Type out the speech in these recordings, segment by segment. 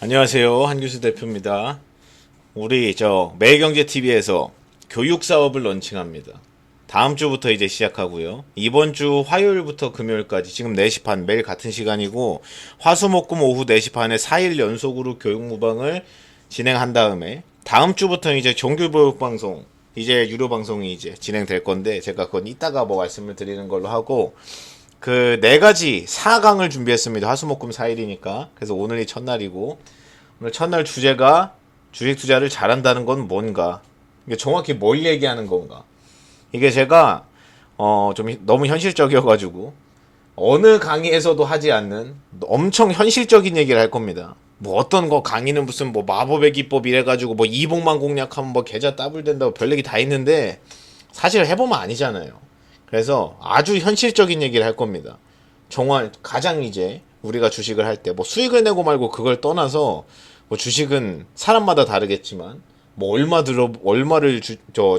안녕하세요. 한규수 대표입니다. 우리 매일경제TV에서 교육사업을 런칭합니다. 다음 주부터 이제 시작하고요. 이번 주 화요일부터 금요일까지 지금 4시 반 매일 같은 시간이고 화수목금 오후 4시 반에 4일 연속으로 교육무방을 진행한 다음에 다음 주부터 이제 정규교육방송 이제 유료 방송이 이제 진행될 건데 제가 그건 이따가 말씀을 드리는 걸로 하고 그 4가지 4강을 준비했습니다. 화수목금 4일이니까. 그래서 오늘이 첫날이고 오늘 첫날 주제가 주식 투자를 잘한다는 건 뭔가? 이게 정확히 뭘 얘기하는 건가? 이게 제가 좀 너무 현실적이어가지고 어느 강의에서도 하지 않는 엄청 현실적인 얘기를 할 겁니다. 뭐 어떤 거 강의는 무슨 마법의 기법 이래가지고 이복만 공략하면 계좌 따블된다고 별 얘기 다 있는데 사실 해보면 아니잖아요. 그래서 아주 현실적인 얘기를 할 겁니다. 정말 가장 이제 우리가 주식을 할 때 수익을 내고 말고 그걸 떠나서 주식은 사람마다 다르겠지만 얼마를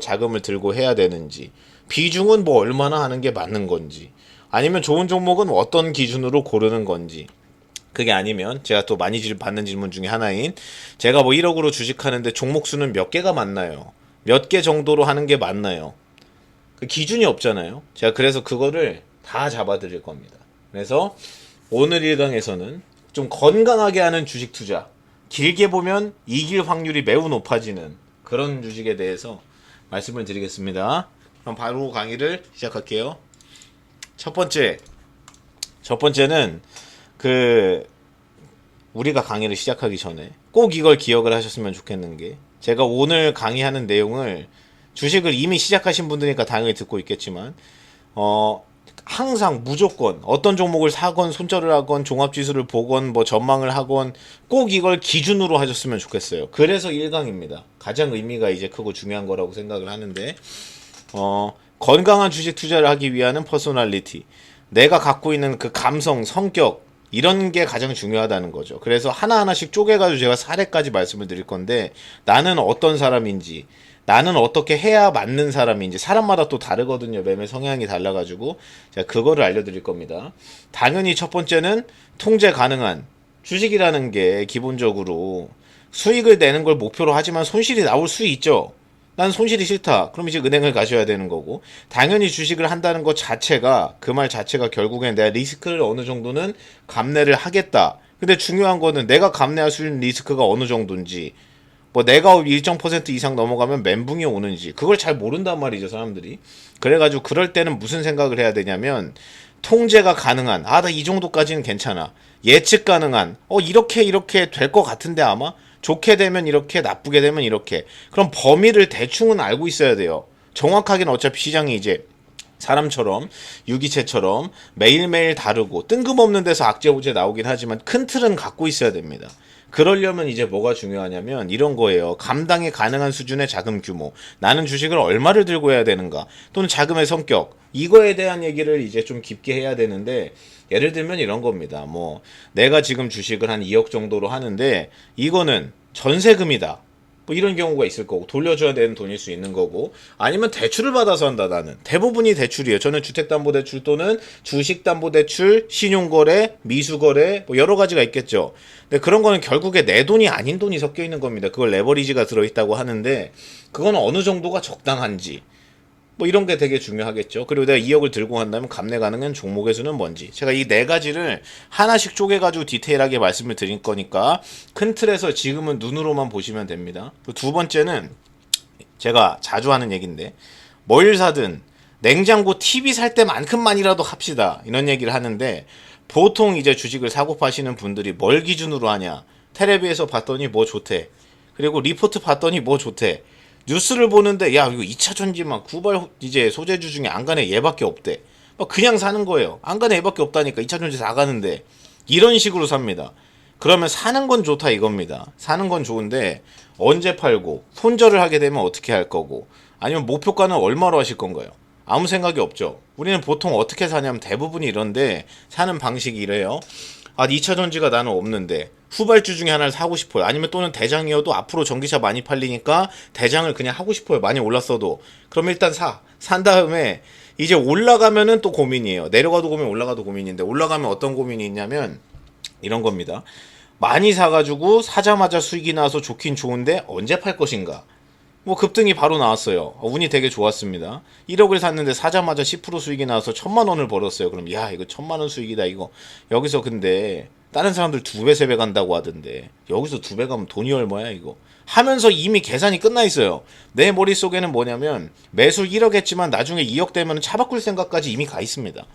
자금을 들고 해야 되는지 비중은 얼마나 하는 게 맞는 건지 아니면 좋은 종목은 어떤 기준으로 고르는 건지 그게 아니면 제가 또 많이 받는 질문 중에 하나인 제가 1억으로 주식하는데 종목 수는 몇 개가 맞나요? 몇 개 정도로 하는 게 맞나요? 그 기준이 없잖아요. 제가 그래서 그거를 다 잡아드릴 겁니다. 그래서 오늘 1강에서는 좀 건강하게 하는 주식 투자, 길게 보면 이길 확률이 매우 높아지는 그런 주식에 대해서 말씀을 드리겠습니다. 그럼 바로 강의를 시작할게요. 첫 번째는 우리가 강의를 시작하기 전에 꼭 이걸 기억을 하셨으면 좋겠는 게 제가 오늘 강의하는 내용을 주식을 이미 시작하신 분들이니까 당연히 듣고 있겠지만 항상 무조건 어떤 종목을 사건 손절을 하건 종합지수를 보건 전망을 하건 꼭 이걸 기준으로 하셨으면 좋겠어요. 그래서 1강입니다. 가장 의미가 이제 크고 중요한 거라고 생각을 하는데 건강한 주식 투자를 하기 위한 퍼소널리티 내가 갖고 있는 그 감성, 성격 이런 게 가장 중요하다는 거죠. 그래서 하나하나씩 쪼개가지고 제가 사례까지 말씀을 드릴 건데 나는 어떤 사람인지 나는 어떻게 해야 맞는 사람인지 사람마다 또 다르거든요. 매매 성향이 달라가지고 제가 그거를 알려드릴 겁니다. 당연히 첫 번째는 통제 가능한 주식이라는 게 기본적으로 수익을 내는 걸 목표로 하지만 손실이 나올 수 있죠. 난 손실이 싫다. 그럼 이제 은행을 가셔야 되는 거고 당연히 주식을 한다는 것 자체가 그 말 자체가 결국엔 내가 리스크를 어느 정도는 감내를 하겠다. 근데 중요한 거는 내가 감내할 수 있는 리스크가 어느 정도인지 내가 일정 퍼센트 이상 넘어가면 멘붕이 오는지 그걸 잘 모른단 말이죠 사람들이. 그래가지고 그럴 때는 무슨 생각을 해야 되냐면 통제가 가능한 나 이 정도까지는 괜찮아 예측 가능한 이렇게 될 것 같은데 아마 좋게 되면 이렇게 나쁘게 되면 이렇게 그럼 범위를 대충은 알고 있어야 돼요. 정확하게는 어차피 시장이 이제 사람처럼 유기체처럼 매일매일 다르고 뜬금없는 데서 악재고재 나오긴 하지만 큰 틀은 갖고 있어야 됩니다. 그러려면 이제 뭐가 중요하냐면 이런 거예요. 감당이 가능한 수준의 자금 규모. 나는 주식을 얼마를 들고 해야 되는가? 또는 자금의 성격. 이거에 대한 얘기를 이제 좀 깊게 해야 되는데 예를 들면 이런 겁니다. 내가 지금 주식을 한 2억 정도로 하는데 이거는 전세금이다. 이런 경우가 있을 거고 돌려줘야 되는 돈일 수 있는 거고 아니면 대출을 받아서 한다. 나는 대부분이 대출이에요. 저는 주택담보대출 또는 주식담보대출, 신용거래, 미수거래 여러 가지가 있겠죠. 근데 그런 거는 결국에 내 돈이 아닌 돈이 섞여 있는 겁니다. 그걸 레버리지가 들어있다고 하는데 그건 어느 정도가 적당한지 이런 게 되게 중요하겠죠. 그리고 내가 2억을 들고 간다면 감내 가능한 종목의 수는 뭔지 제가 이 4가지를 하나씩 쪼개가지고 디테일하게 말씀을 드릴 거니까 큰 틀에서 지금은 눈으로만 보시면 됩니다. 두 번째는 제가 자주 하는 얘기인데 뭘 사든 냉장고 TV 살 때만큼만이라도 합시다 이런 얘기를 하는데 보통 이제 주식을 사고 파시는 분들이 뭘 기준으로 하냐 텔레비에서 봤더니 뭐 좋대 그리고 리포트 봤더니 뭐 좋대 뉴스를 보는데 이거 2차전지 구발 이제 소재주 중에 안간에 얘밖에 없대. 그냥 사는 거예요. 안간에 얘밖에 없다니까 2차전지 다 가는데 이런 식으로 삽니다. 그러면 사는 건 좋다 이겁니다. 사는 건 좋은데 언제 팔고 손절을 하게 되면 어떻게 할 거고 아니면 목표가는 얼마로 하실 건가요? 아무 생각이 없죠. 우리는 보통 어떻게 사냐면 대부분이 이런데 사는 방식이 이래요. 2차전지가 나는 없는데 후발주 중에 하나를 사고 싶어요. 아니면 또는 대장이어도 앞으로 전기차 많이 팔리니까 대장을 그냥 하고 싶어요. 많이 올랐어도. 그럼 일단 산 다음에 이제 올라가면은 또 고민이에요. 내려가도 고민, 올라가도 고민인데 올라가면 어떤 고민이 있냐면 이런 겁니다. 많이 사가지고 사자마자 수익이 나서 좋긴 좋은데 언제 팔 것인가? 뭐 급등이 바로 나왔어요. 운이 되게 좋았습니다. 1억을 샀는데 사자마자 10% 수익이 나와서 1,000만 원을 벌었어요. 그럼 야 이거 1,000만 원 수익이다 이거. 여기서 근데 다른 사람들 2배 3배 간다고 하던데 여기서 2배 가면 돈이 얼마야 이거. 하면서 이미 계산이 끝나 있어요. 내 머릿속에는 뭐냐면 매수 1억 했지만 나중에 2억 되면 차 바꿀 생각까지 이미 가 있습니다.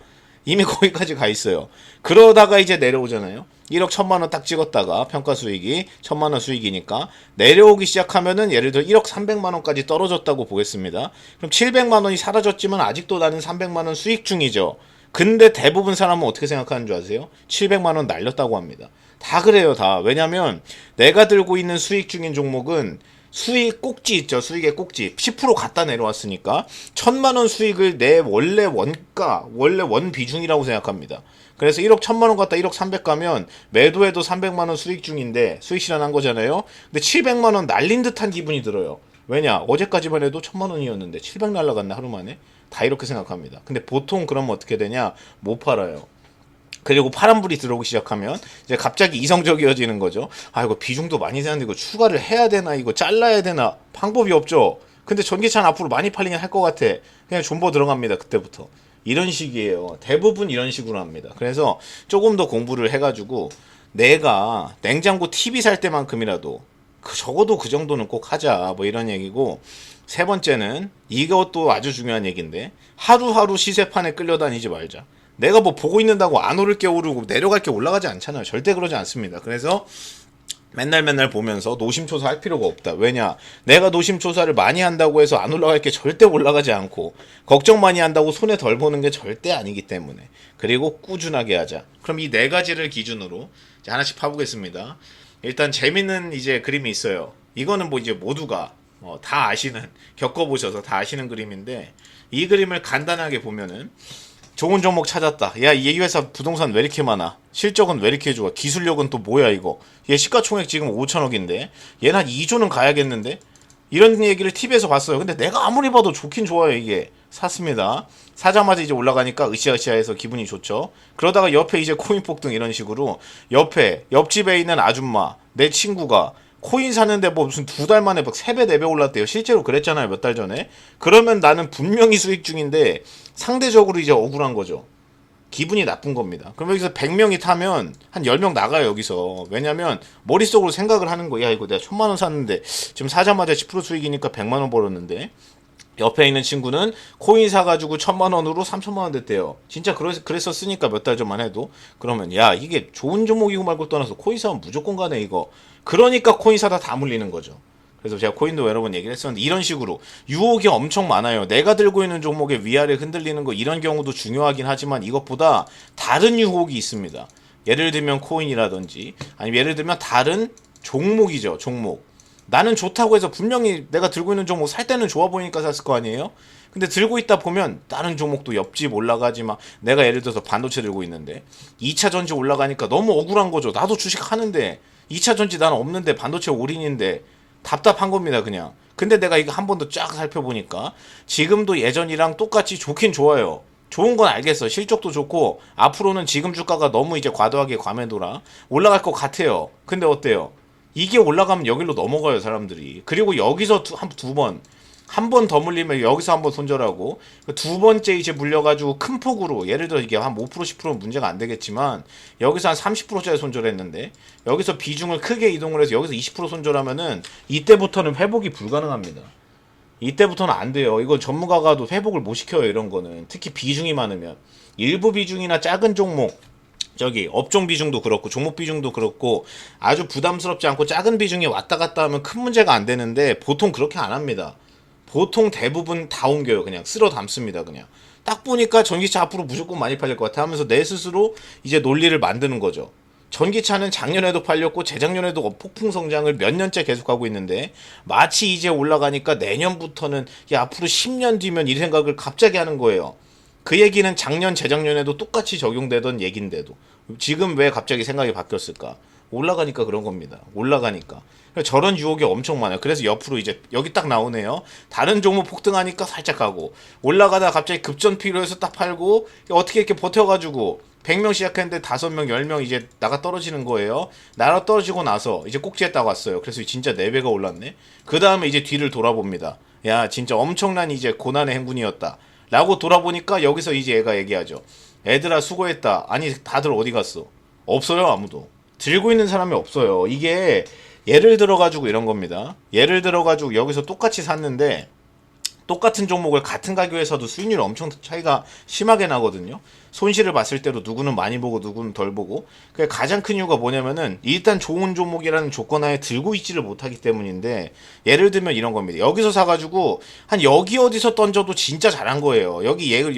이미 거기까지 가 있어요. 그러다가 이제 내려오잖아요. 1억 1,000만 원 딱 찍었다가 평가 수익이 1,000만 원 수익이니까 내려오기 시작하면은 예를 들어 1억 300만 원까지 떨어졌다고 보겠습니다. 그럼 700만 원이 사라졌지만 아직도 나는 300만 원 수익 중이죠. 근데 대부분 사람은 어떻게 생각하는 줄 아세요? 700만 원 날렸다고 합니다. 다 그래요, 다. 왜냐면 내가 들고 있는 수익 중인 종목은 수익 꼭지 있죠. 수익의 꼭지 10% 갖다 내려왔으니까 1,000만 원 수익을 내 원래 원가 원래 원 비중이라고 생각합니다. 그래서 1억 1,000만 원 갖다 1억 300 가면 매도해도 300만 원 수익 중인데 수익 실현한 거잖아요. 근데 700만 원 날린 듯한 기분이 들어요. 왜냐 어제까지만 해도 1,000만 원이었는데 700 날라갔네 하루 만에. 다 이렇게 생각합니다. 근데 보통 그러면 어떻게 되냐, 못 팔아요. 그리고 파란불이 들어오기 시작하면 이제 갑자기 이성적이어지는 거죠. 아 이거 비중도 많이 되는데 이거 추가를 해야 되나, 이거 잘라야 되나, 방법이 없죠. 근데 전기차는 앞으로 많이 팔리긴 할 것 같아. 그냥 존버 들어갑니다. 그때부터. 이런 식이에요. 대부분 이런 식으로 합니다. 그래서 조금 더 공부를 해가지고 내가 냉장고 TV 살 때만큼이라도 적어도 그 정도는 꼭 하자, 뭐 이런 얘기고. 세 번째는 이것도 아주 중요한 얘기인데 하루하루 시세판에 끌려다니지 말자. 내가 뭐 보고 있는다고 안 오를 게 오르고 내려갈 게 올라가지 않잖아요. 절대 그러지 않습니다. 그래서 맨날 보면서 노심초사 할 필요가 없다. 왜냐, 내가 노심초사를 많이 한다고 해서 안 올라갈 게 절대 올라가지 않고 걱정 많이 한다고 손해 덜 보는 게 절대 아니기 때문에. 그리고 꾸준하게 하자. 그럼 이 네 가지를 기준으로 이제 하나씩 파보겠습니다. 일단 재밌는 이제 그림이 있어요. 이거는 뭐 이제 모두가 다 아시는, 겪어보셔서 다 아시는 그림인데, 이 그림을 간단하게 보면은 좋은 종목 찾았다. 야, 이 회사 부동산 왜 이렇게 많아? 실적은 왜 이렇게 좋아? 기술력은 또 뭐야 이거? 얘 시가총액 지금 5천억인데 얘는 한 2조는 가야겠는데? 이런 얘기를 TV에서 봤어요. 근데 내가 아무리 봐도 좋긴 좋아요. 이게 샀습니다. 사자마자 이제 올라가니까 으쌰으쌰해서 기분이 좋죠. 그러다가 옆에 이제 코인 폭등 이런 식으로, 옆에 옆집에 있는 아줌마, 내 친구가 코인 사는데 뭐 무슨 2달 만에 막 3배 4배 올랐대요. 실제로 그랬잖아요, 몇 달 전에. 그러면 나는 분명히 수익 중인데 상대적으로 이제 억울한 거죠. 기분이 나쁜 겁니다. 그럼 여기서 100명이 타면 한 10명 나가요, 여기서. 왜냐면 머릿속으로 생각을 하는 거야. 야, 이거 내가 1,000만 원 샀는데 지금 사자마자 10% 수익이니까 100만 원 벌었는데, 옆에 있는 친구는 코인 사가지고 1,000만 원으로 3,000만 원 됐대요. 진짜 그랬었으니까 몇 달 전만 해도. 그러면 야, 이게 좋은 종목이고 말고 떠나서 코인 사면 무조건 가네 이거. 그러니까 코인 사다 다 물리는 거죠. 그래서 제가 코인도 여러 번 얘기를 했었는데 이런 식으로 유혹이 엄청 많아요. 내가 들고 있는 종목의 위아래 흔들리는 거, 이런 경우도 중요하긴 하지만 이것보다 다른 유혹이 있습니다. 예를 들면 코인이라든지, 아니면 예를 들면 다른 종목이죠. 종목. 나는 좋다고 해서 분명히 내가 들고 있는 종목 살 때는 좋아 보이니까 샀을 거 아니에요? 근데 들고 있다 보면 다른 종목도 옆집 올라가지 막, 내가 예를 들어서 반도체 들고 있는데 2차 전지 올라가니까 너무 억울한 거죠. 나도 주식 하는데 2차 전지 나는 없는데 반도체 올인인데 답답한 겁니다, 그냥. 근데 내가 이거 한 번 더 쫙 살펴보니까 지금도 예전이랑 똑같이 좋긴 좋아요. 좋은 건 알겠어. 실적도 좋고 앞으로는 지금 주가가 너무 이제 과도하게 과매도라 올라갈 것 같아요. 근데 어때요? 이게 올라가면 여기로 넘어가요, 사람들이. 그리고 여기서 한 번 더 물리면 여기서 한 번 손절하고, 두 번째 이제 물려가지고 큰 폭으로, 예를 들어 이게 한 5% 10%는 문제가 안 되겠지만 여기서 한 30%짜리 손절했는데 여기서 비중을 크게 이동을 해서 여기서 20% 손절하면은 이때부터는 회복이 불가능합니다. 이때부터는 안 돼요. 이거 전문가가도 회복을 못 시켜요, 이런 거는. 특히 비중이 많으면. 일부 비중이나 작은 종목, 저기 업종 비중도 그렇고 종목 비중도 그렇고 아주 부담스럽지 않고 작은 비중이 왔다 갔다 하면 큰 문제가 안 되는데 보통 그렇게 안 합니다. 보통 대부분 다 옮겨요. 그냥 쓸어 담습니다. 그냥 딱 보니까 전기차 앞으로 무조건 많이 팔릴 것 같아 하면서 내 스스로 이제 논리를 만드는 거죠. 전기차는 작년에도 팔렸고 재작년에도 폭풍 성장을 몇 년째 계속하고 있는데 마치 이제 올라가니까 내년부터는 야 앞으로 10년 뒤면 이 생각을 갑자기 하는 거예요. 그 얘기는 작년 재작년에도 똑같이 적용되던 얘긴데도 지금 왜 갑자기 생각이 바뀌었을까? 올라가니까 그런 겁니다. 올라가니까. 저런 유혹이 엄청 많아요. 그래서 옆으로 이제 여기 딱 나오네요. 다른 종목 폭등하니까 살짝 가고 올라가다가 갑자기 급전 필요해서 딱 팔고 어떻게 이렇게 버텨가지고 100명 시작했는데 5명, 10명 이제 나가 떨어지는 거예요. 나가 떨어지고 나서 이제 꼭지에 딱 왔어요. 그래서 진짜 4배가 올랐네. 그 다음에 이제 뒤를 돌아봅니다. 야, 진짜 엄청난 이제 고난의 행군이었다. 라고 돌아보니까 여기서 이제 얘가 얘기하죠. 애들아 수고했다. 아니 다들 어디 갔어? 없어요, 아무도. 들고 있는 사람이 없어요. 이게 예를 들어가지고 이런 겁니다. 예를 들어가지고 여기서 똑같이 샀는데 똑같은 종목을 같은 가격에 사도 수익률이 엄청 차이가 심하게 나거든요. 손실을 봤을 때도 누구는 많이 보고 누구는 덜 보고. 그 가장 큰 이유가 뭐냐면은 일단 좋은 종목이라는 조건 하에 들고 있지를 못하기 때문인데 예를 들면 이런 겁니다. 여기서 사가지고 한 여기 어디서 던져도 진짜 잘한 거예요. 여기가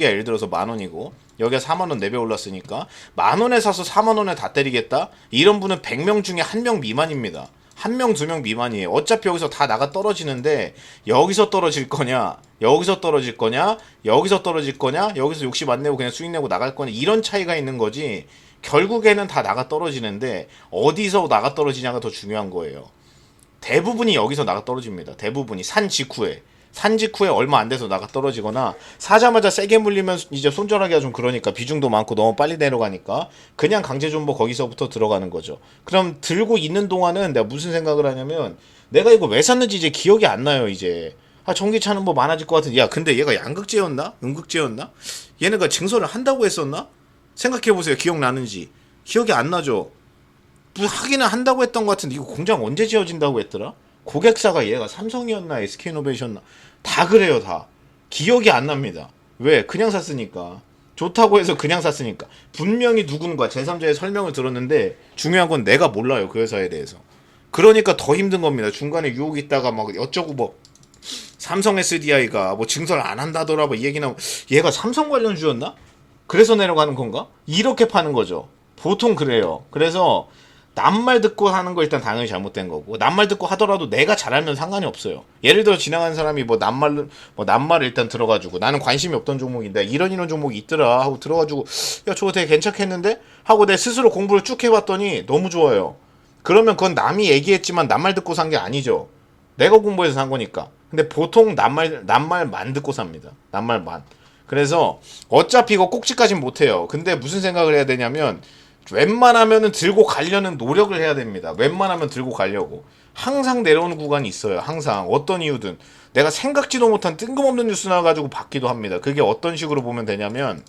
예를 들어서 10,000원이고 여기가 40,000원 4배 올랐으니까 10,000원에 사서 40,000원에 다 때리겠다? 이런 분은 100명 중에 1명 미만입니다. 1명, 2명 미만이에요. 어차피 여기서 다 나가 떨어지는데 여기서 떨어질 거냐, 여기서 떨어질 거냐, 여기서 떨어질 거냐, 여기서 욕심 안 내고 그냥 수익 내고 나갈 거냐 이런 차이가 있는 거지. 결국에는 다 나가 떨어지는데 어디서 나가 떨어지냐가 더 중요한 거예요. 대부분이 여기서 나가 떨어집니다. 대부분이 산 직후에 얼마 안 돼서 나가 떨어지거나 사자마자 세게 물리면 이제 손절하기가 좀 그러니까 비중도 많고 너무 빨리 내려가니까 그냥 강제존버 거기서부터 들어가는 거죠. 그럼 들고 있는 동안은 내가 무슨 생각을 하냐면 내가 이거 왜 샀는지 이제 기억이 안 나요. 이제 전기차는 뭐 많아질 것 같은데 야 근데 얘가 양극재였나? 음극재였나? 얘네가 증설을 한다고 했었나? 생각해보세요. 기억나는지. 기억이 안 나죠. 하기는 한다고 했던 것 같은데 이거 공장 언제 지어진다고 했더라? 고객사가 얘가 삼성이었나 SK이노베이션나 다 그래요. 다 기억이 안 납니다. 왜? 그냥 샀으니까. 좋다고 해서 그냥 샀으니까. 분명히 누군가 제3자의 설명을 들었는데 중요한 건 내가 몰라요. 그 회사에 대해서. 그러니까 더 힘든 겁니다. 중간에 유혹이 있다가 막 어쩌고 뭐 삼성 SDI가 뭐 증설 안 한다더라 뭐 이 얘기 나오고 얘가 삼성 관련주였나? 그래서 내려가는 건가? 이렇게 파는 거죠. 보통 그래요. 그래서 남말 듣고 하는 거 일단 당연히 잘못된 거고 남말 듣고 하더라도 내가 잘하면 상관이 없어요. 예를 들어 지나가는 사람이 뭐 남말을 일단 들어가지고 나는 관심이 없던 종목인데 이런 종목이 있더라 하고 들어가지고 야 저거 되게 괜찮겠는데 하고 내 스스로 공부를 쭉 해봤더니 너무 좋아요. 그러면 그건 남이 얘기했지만 남말 듣고 산 게 아니죠. 내가 공부해서 산 거니까. 근데 보통 남말만 듣고 삽니다. 남말만. 그래서 어차피 이거 꼭지까진 못해요. 근데 무슨 생각을 해야 되냐면 웬만하면은 들고 가려는 노력을 해야 됩니다. 웬만하면 들고 가려고. 항상 내려오는 구간이 있어요. 항상. 어떤 이유든. 내가 생각지도 못한 뜬금없는 뉴스 나와가지고 받기도 합니다. 그게 어떤 식으로 보면 되냐면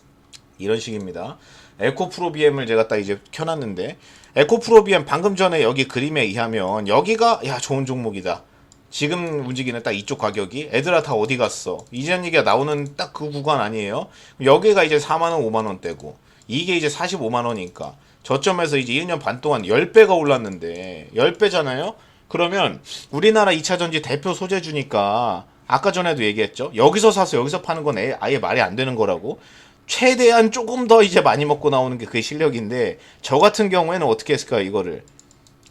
이런 식입니다. 에코프로비엠을 제가 딱 이제 켜놨는데 에코프로비엠 방금 전에 여기 그림에 의하면 여기가 야 좋은 종목이다. 지금 움직이는 딱 이쪽 가격이 애들아 다 어디 갔어. 이전 얘기가 나오는 딱 그 구간 아니에요. 여기가 이제 4만원 5만원대고 이게 이제 45만원이니까 저점에서 이제 1년 반 동안 10배가 올랐는데 10배잖아요? 그러면 우리나라 2차전지 대표 소재주니까 아까 전에도 얘기했죠? 여기서 사서 여기서 파는 건 아예 말이 안 되는 거라고. 최대한 조금 더 이제 많이 먹고 나오는 게 그게 실력인데 저 같은 경우에는 어떻게 했을까요? 이거를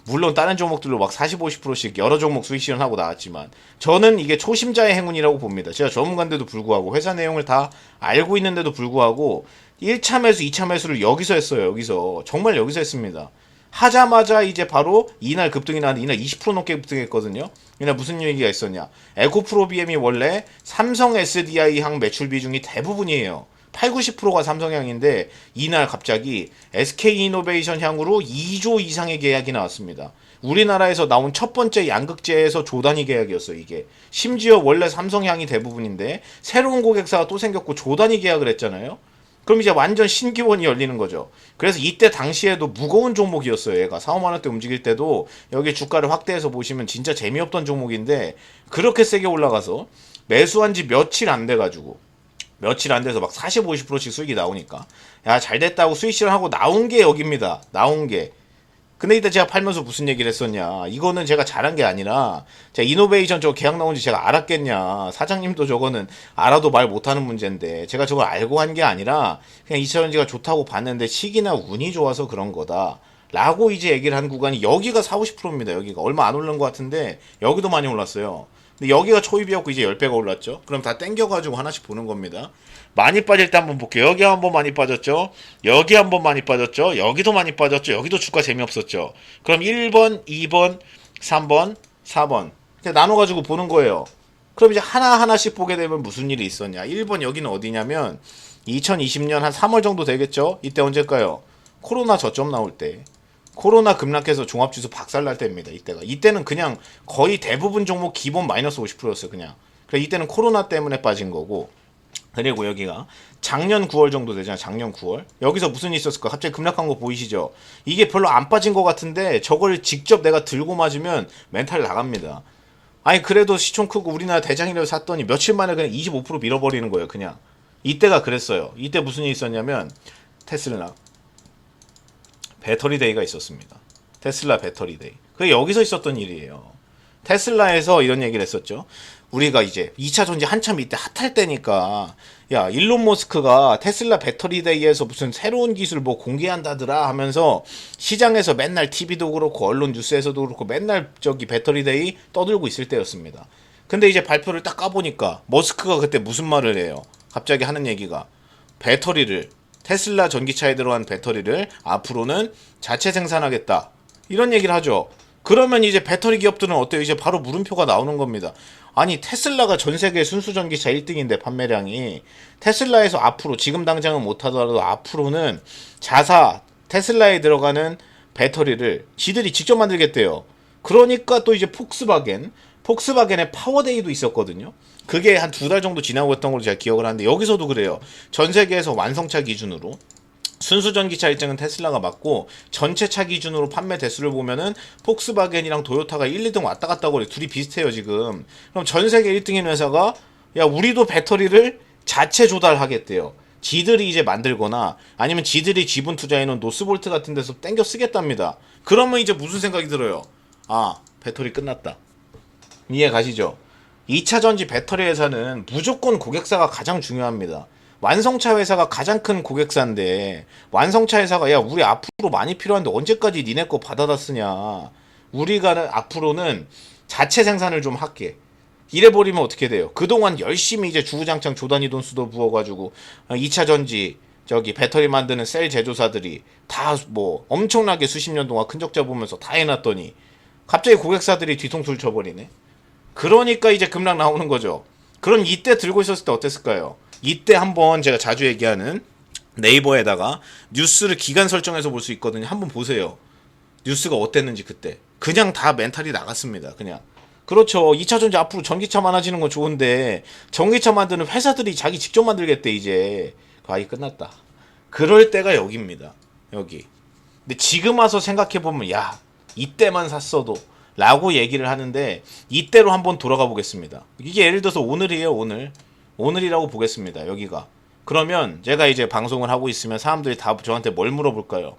물론 다른 종목들로 막 40, 50%씩 여러 종목 수익 실현하고 나왔지만 저는 이게 초심자의 행운이라고 봅니다. 제가 전문가인데도 불구하고 회사 내용을 다 알고 있는데도 불구하고 1차 매수, 2차 매수를 여기서 했어요. 여기서. 정말 여기서 했습니다. 하자마자 이제 바로 이날 급등이 나는데 이날 20% 넘게 급등했거든요. 이날 무슨 얘기가 있었냐. 에코프로비엠이 원래 삼성 SDI 향 매출 비중이 대부분이에요. 8, 90%가 삼성향인데 이날 갑자기 SK이노베이션 향으로 2조 이상의 계약이 나왔습니다. 우리나라에서 나온 첫 번째 양극재에서 조 단위 계약이었어요. 이게 심지어 원래 삼성향이 대부분인데 새로운 고객사가 또 생겼고 조 단위 계약을 했잖아요. 그럼 이제 완전 신기원이 열리는 거죠. 그래서 이때 당시에도 무거운 종목이었어요. 얘가 4, 5만원대 움직일 때도 여기 주가를 확대해서 보시면 진짜 재미없던 종목인데 그렇게 세게 올라가서 매수한 지 며칠 안 돼가지고 며칠 안 돼서 막 40, 50%씩 수익이 나오니까 야 잘됐다고 수익 실현하고 나온 게 여기입니다. 나온 게. 근데 이때 제가 팔면서 무슨 얘기를 했었냐. 이거는 제가 잘한 게 아니라 제가 이노베이션 저거 계약 나온지 제가 알았겠냐. 사장님도 저거는 알아도 말 못하는 문제인데 제가 저걸 알고 한 게 아니라 그냥 2차전지가 좋다고 봤는데 시기나 운이 좋아서 그런 거다. 라고 이제 얘기를 한 구간이 여기가 40, 50%입니다. 여기가 얼마 안 오른 것 같은데 여기도 많이 올랐어요. 근데 여기가 초입이었고 이제 10배가 올랐죠. 그럼 다 땡겨가지고 하나씩 보는 겁니다. 많이 빠질 때 한번 볼게요. 여기 한번 많이 빠졌죠. 여기 한번 많이 빠졌죠. 여기도 많이 빠졌죠. 여기도 주가 재미없었죠. 그럼 1번, 2번, 3번, 4번 이렇게 나눠가지고 보는 거예요. 그럼 이제 하나하나씩 보게 되면 무슨 일이 있었냐. 1번 여기는 어디냐면 2020년 한 3월 정도 되겠죠. 이때 언제일까요? 코로나 저점 나올 때. 코로나 급락해서 종합지수 박살날 때입니다. 이때가. 이때는 그냥 거의 대부분 종목 기본 마이너스 50%였어요. 그냥. 그래 이때는 코로나 때문에 빠진 거고. 그리고 여기가 작년 9월 정도 되잖아요. 작년 9월. 여기서 무슨 일이 있었을까? 갑자기 급락한 거 보이시죠? 이게 별로 안 빠진 것 같은데 저걸 직접 내가 들고 맞으면 멘탈 나갑니다. 아니 그래도 시총 크고 우리나라 대장이라고 샀더니 며칠 만에 그냥 25% 밀어버리는 거예요. 그냥. 이때가 그랬어요. 이때 무슨 일이 있었냐면 테슬라 배터리 데이가 있었습니다. 테슬라 배터리 데이. 그게 여기서 있었던 일이에요. 테슬라에서 이런 얘기를 했었죠. 우리가 이제 2차 전지 한참 이때 핫할 때니까 야 일론 머스크가 테슬라 배터리 데이에서 무슨 새로운 기술 뭐 공개한다더라 하면서 시장에서 맨날 TV도 그렇고 언론 뉴스에서도 그렇고 맨날 저기 배터리 데이 떠들고 있을 때였습니다. 근데 이제 발표를 딱 까보니까 머스크가 그때 무슨 말을 해요. 갑자기 하는 얘기가 배터리를 테슬라 전기차에 들어간 배터리를 앞으로는 자체 생산하겠다. 이런 얘기를 하죠. 그러면 이제 배터리 기업들은 어때요? 이제 바로 물음표가 나오는 겁니다. 아니 테슬라가 전 세계 순수 전기차 1등인데 판매량이 테슬라에서 앞으로 지금 당장은 못하더라도 앞으로는 자사 테슬라에 들어가는 배터리를 지들이 직접 만들겠대요. 그러니까 또 이제 폭스바겐의 파워데이도 있었거든요. 그게 한 2달 정도 지나고 있던 걸로 제가 기억을 하는데 여기서도 그래요. 전 세계에서 완성차 기준으로 순수 전기차 1등은 테슬라가 맞고 전체 차 기준으로 판매 대수를 보면은 폭스바겐이랑 도요타가 1, 2등 왔다 갔다 하고 둘이 비슷해요 지금. 그럼 전 세계 1등인 회사가 야 우리도 배터리를 자체 조달하겠대요. 지들이 이제 만들거나 아니면 지들이 지분 투자해놓은 노스볼트 같은 데서 땡겨 쓰겠답니다. 그러면 이제 무슨 생각이 들어요? 아 배터리 끝났다. 이해 가시죠? 2차 전지 배터리 회사는 무조건 고객사가 가장 중요합니다. 완성차 회사가 가장 큰 고객사인데 완성차 회사가 야 우리 앞으로 많이 필요한데 언제까지 니네 거 받아다 쓰냐. 우리가 앞으로는 자체 생산을 좀 할게. 이래버리면 어떻게 돼요? 그동안 열심히 이제 주구장창 조단위 돈 수도 부어가지고 2차 전지 저기 배터리 만드는 셀 제조사들이 다 뭐 엄청나게 수십 년 동안 큰 적자 보면서 다 해놨더니 갑자기 고객사들이 뒤통수를 쳐버리네. 그러니까 이제 급락 나오는 거죠. 그럼 이때 들고 있었을 때 어땠을까요? 이때 한번 제가 자주 얘기하는 네이버에다가 뉴스를 기간 설정해서 볼 수 있거든요. 한번 보세요. 뉴스가 어땠는지 그때. 그냥 다 멘탈이 나갔습니다. 그냥. 그렇죠. 2차 전지 앞으로 전기차 많아지는 건 좋은데 전기차 만드는 회사들이 자기 직접 만들겠대 이제. 아이 끝났다. 그럴 때가 여기입니다. 여기. 근데 지금 와서 생각해보면 야 이때만 샀어도 라고 얘기를 하는데 이때로 한번 돌아가 보겠습니다. 이게 예를 들어서 오늘이에요. 오늘이라고 보겠습니다. 여기가. 그러면 제가 이제 방송을 하고 있으면 사람들이 다 저한테 뭘 물어볼까요?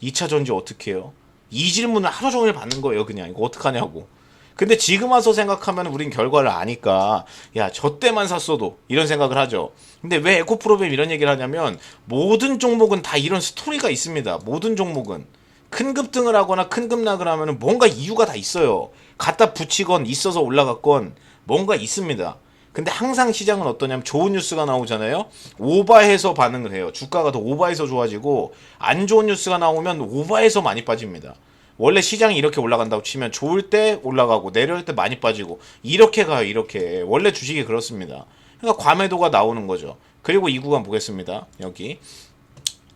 2차 전지 어떻게 해요? 이 질문을 하루 종일 받는 거예요. 그냥 이거 어떡하냐고. 근데 지금 와서 생각하면 우린 결과를 아니까 야 저 때만 샀어도 이런 생각을 하죠. 근데 왜 에코프로그램 이런 얘기를 하냐면 모든 종목은 다 이런 스토리가 있습니다. 모든 종목은. 큰 급등을 하거나 큰 급락을 하면 뭔가 이유가 다 있어요. 갖다 붙이건 있어서 올라갔건 뭔가 있습니다. 근데 항상 시장은 어떠냐면 좋은 뉴스가 나오잖아요. 오바해서 반응을 해요. 주가가 더 오바해서 좋아지고 안 좋은 뉴스가 나오면 오바해서 많이 빠집니다. 원래 시장이 이렇게 올라간다고 치면 좋을 때 올라가고 내려올 때 많이 빠지고 이렇게 가요. 이렇게. 원래 주식이 그렇습니다. 그러니까 과매도가 나오는 거죠. 그리고 이 구간 보겠습니다. 여기.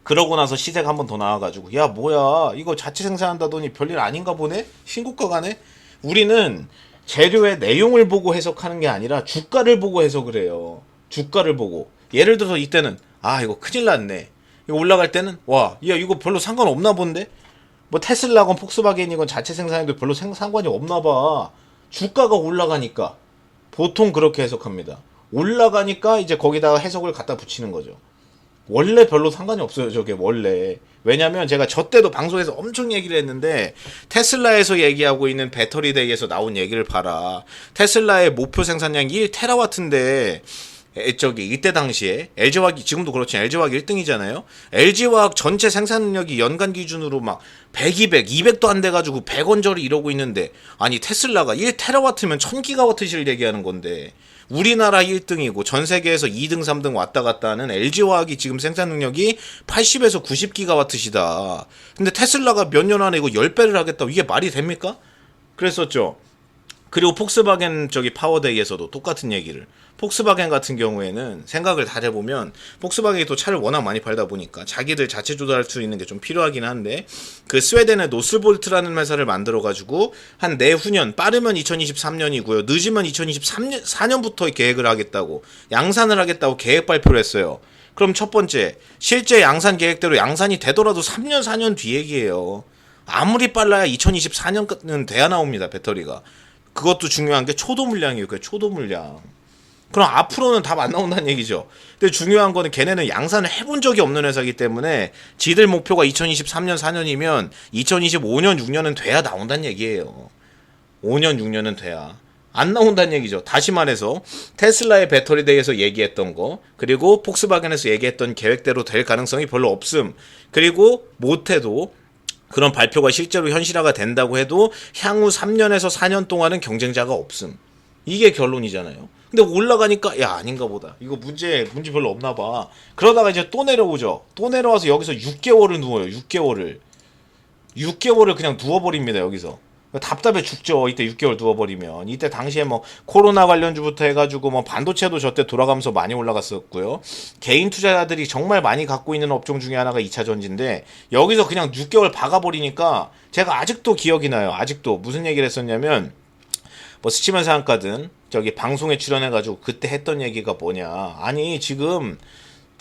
그러고 나서 시세가 한 번 더 나와가지고 야 뭐야 이거 자체 생산한다더니 별일 아닌가 보네? 신고가 가네? 우리는 재료의 내용을 보고 해석하는 게 아니라 주가를 보고 해석을 해요. 주가를 보고. 예를 들어서 이때는 아 이거 큰일 났네. 이거 올라갈 때는 와 야 이거 별로 상관없나 본데? 뭐 테슬라건 폭스바겐이건 자체 생산해도 별로 상관이 없나 봐. 주가가 올라가니까 보통 그렇게 해석합니다. 올라가니까 이제 거기다가 해석을 갖다 붙이는 거죠. 원래 별로 상관이 없어요. 저게 원래. 왜냐면 제가 저 때도 방송에서 엄청 얘기를 했는데 테슬라에서 얘기하고 있는 배터리 데이에서 나온 얘기를 봐라. 테슬라의 목표 생산량이 1테라와트인데 이때 당시에 LG화학이 지금도 그렇지만 LG화학 1등이잖아요. LG화학 전체 생산 능력이 연간 기준으로 막 100, 200, 200도 안 돼가지고 100원짜리 이러고 있는데 아니 테슬라가 1테라와트면 1000기가와트실 얘기하는 건데 우리나라 1등이고 전 세계에서 2등, 3등 왔다 갔다 하는 LG화학이 지금 생산 능력이 80에서 90기가와트시다. 근데 테슬라가 몇 년 안에 이거 10배를 하겠다. 이게 말이 됩니까? 그랬었죠. 그리고 폭스바겐 파워데이에서도 똑같은 얘기를. 폭스바겐 같은 경우에는 생각을 다 해보면 폭스바겐이 또 차를 워낙 많이 팔다 보니까 자기들 자체 조달할 수 있는 게 좀 필요하긴 한데 그 스웨덴의 노스볼트라는 회사를 만들어가지고 한 내후년 빠르면 2023년이고요. 늦으면 2024년부터 계획을 하겠다고 양산을 하겠다고 계획 발표를 했어요. 그럼 첫 번째 실제 양산 계획대로 양산이 되더라도 3년 4년 뒤 얘기예요. 아무리 빨라야 2024년은 돼야 나옵니다. 배터리가. 그것도 중요한 게 초도 물량이에요. 그 초도 물량. 그럼 앞으로는 답 안 나온다는 얘기죠. 근데 중요한 거는 걔네는 양산을 해본 적이 없는 회사이기 때문에 지들 목표가 2023년 4년이면 2025년 6년은 돼야 나온다는 얘기예요. 5년 6년은 돼야. 안 나온다는 얘기죠. 다시 말해서 테슬라의 배터리 대회에서 얘기했던 거 그리고 폭스바겐에서 얘기했던 계획대로 될 가능성이 별로 없음. 그리고 못해도 그런 발표가 실제로 현실화가 된다고 해도 향후 3년에서 4년 동안은 경쟁자가 없음. 이게 결론이잖아요. 근데 올라가니까 야 아닌가 보다. 이거 문제 별로 없나 봐. 그러다가 이제 또 내려오죠. 또 내려와서 여기서 6개월을 누워요. 6개월을 그냥 누워버립니다. 여기서. 답답해 죽죠. 이때 6개월 누워버리면. 이때 당시에 뭐 코로나 관련주부터 해가지고 뭐 반도체도 저때 돌아가면서 많이 올라갔었고요. 개인 투자자들이 정말 많이 갖고 있는 업종 중에 하나가 2차전지인데 여기서 그냥 6개월 박아버리니까 제가 아직도 기억이 나요. 아직도 무슨 얘기를 했었냐면 뭐 스치면서 한가든 방송에 출연해가지고 그때 했던 얘기가 뭐냐. 아니 지금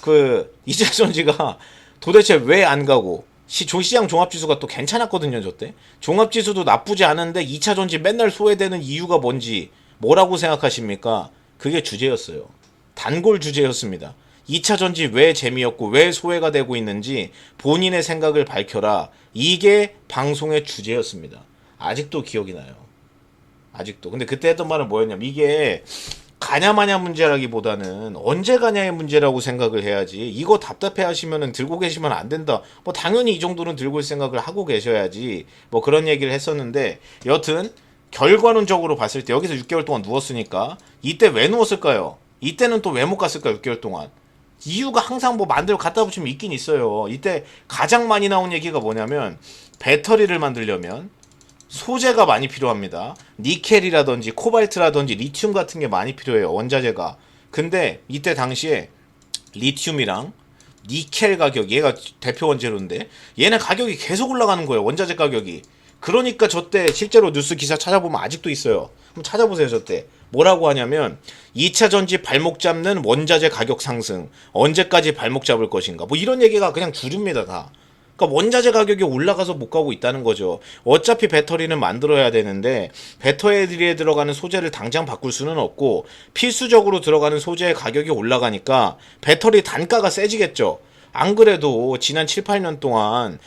그 2차전지가 도대체 왜 안 가고 시장 종합지수가 또 괜찮았거든요. 저때 종합지수도 나쁘지 않은데 2차전지 맨날 소외되는 이유가 뭔지 뭐라고 생각하십니까? 그게 주제였어요. 단골 주제였습니다. 2차전지 왜 재미없고 왜 소외가 되고 있는지 본인의 생각을 밝혀라. 이게 방송의 주제였습니다. 아직도 기억이 나요. 아직도. 근데 그때 했던 말은 뭐였냐면 이게 가냐마냐 문제라기보다는 언제 가냐의 문제라고 생각을 해야지. 이거 답답해 하시면은 들고 계시면 안 된다. 뭐 당연히 이 정도는 들고 있을 생각을 하고 계셔야지. 뭐 그런 얘기를 했었는데 여튼 결과론적으로 봤을 때 여기서 6개월 동안 누웠으니까 이때 왜 누웠을까요? 이때는 또 왜 못 갔을까요? 6개월 동안. 이유가 항상 뭐 만들어 갖다 붙이면 있긴 있어요. 이때 가장 많이 나온 얘기가 뭐냐면 배터리를 만들려면 소재가 많이 필요합니다. 니켈이라든지 코발트라든지 리튬 같은 게 많이 필요해요. 원자재가. 근데 이때 당시에 리튬이랑 니켈 가격, 얘가 대표 원재료인데 얘네 가격이 계속 올라가는 거예요. 원자재 가격이. 그러니까 저때 실제로 뉴스 기사 찾아보면 아직도 있어요. 한번 찾아보세요. 저때 뭐라고 하냐면 2차 전지 발목 잡는 원자재 가격 상승, 언제까지 발목 잡을 것인가, 뭐 이런 얘기가 그냥 주류입니다. 다. 그러니까 원자재 가격이 올라가서 못 가고 있다는 거죠. 어차피 배터리는 만들어야 되는데 배터리에 들어가는 소재를 당장 바꿀 수는 없고 필수적으로 들어가는 소재의 가격이 올라가니까 배터리 단가가 세지겠죠. 안 그래도 지난 7, 8년 동안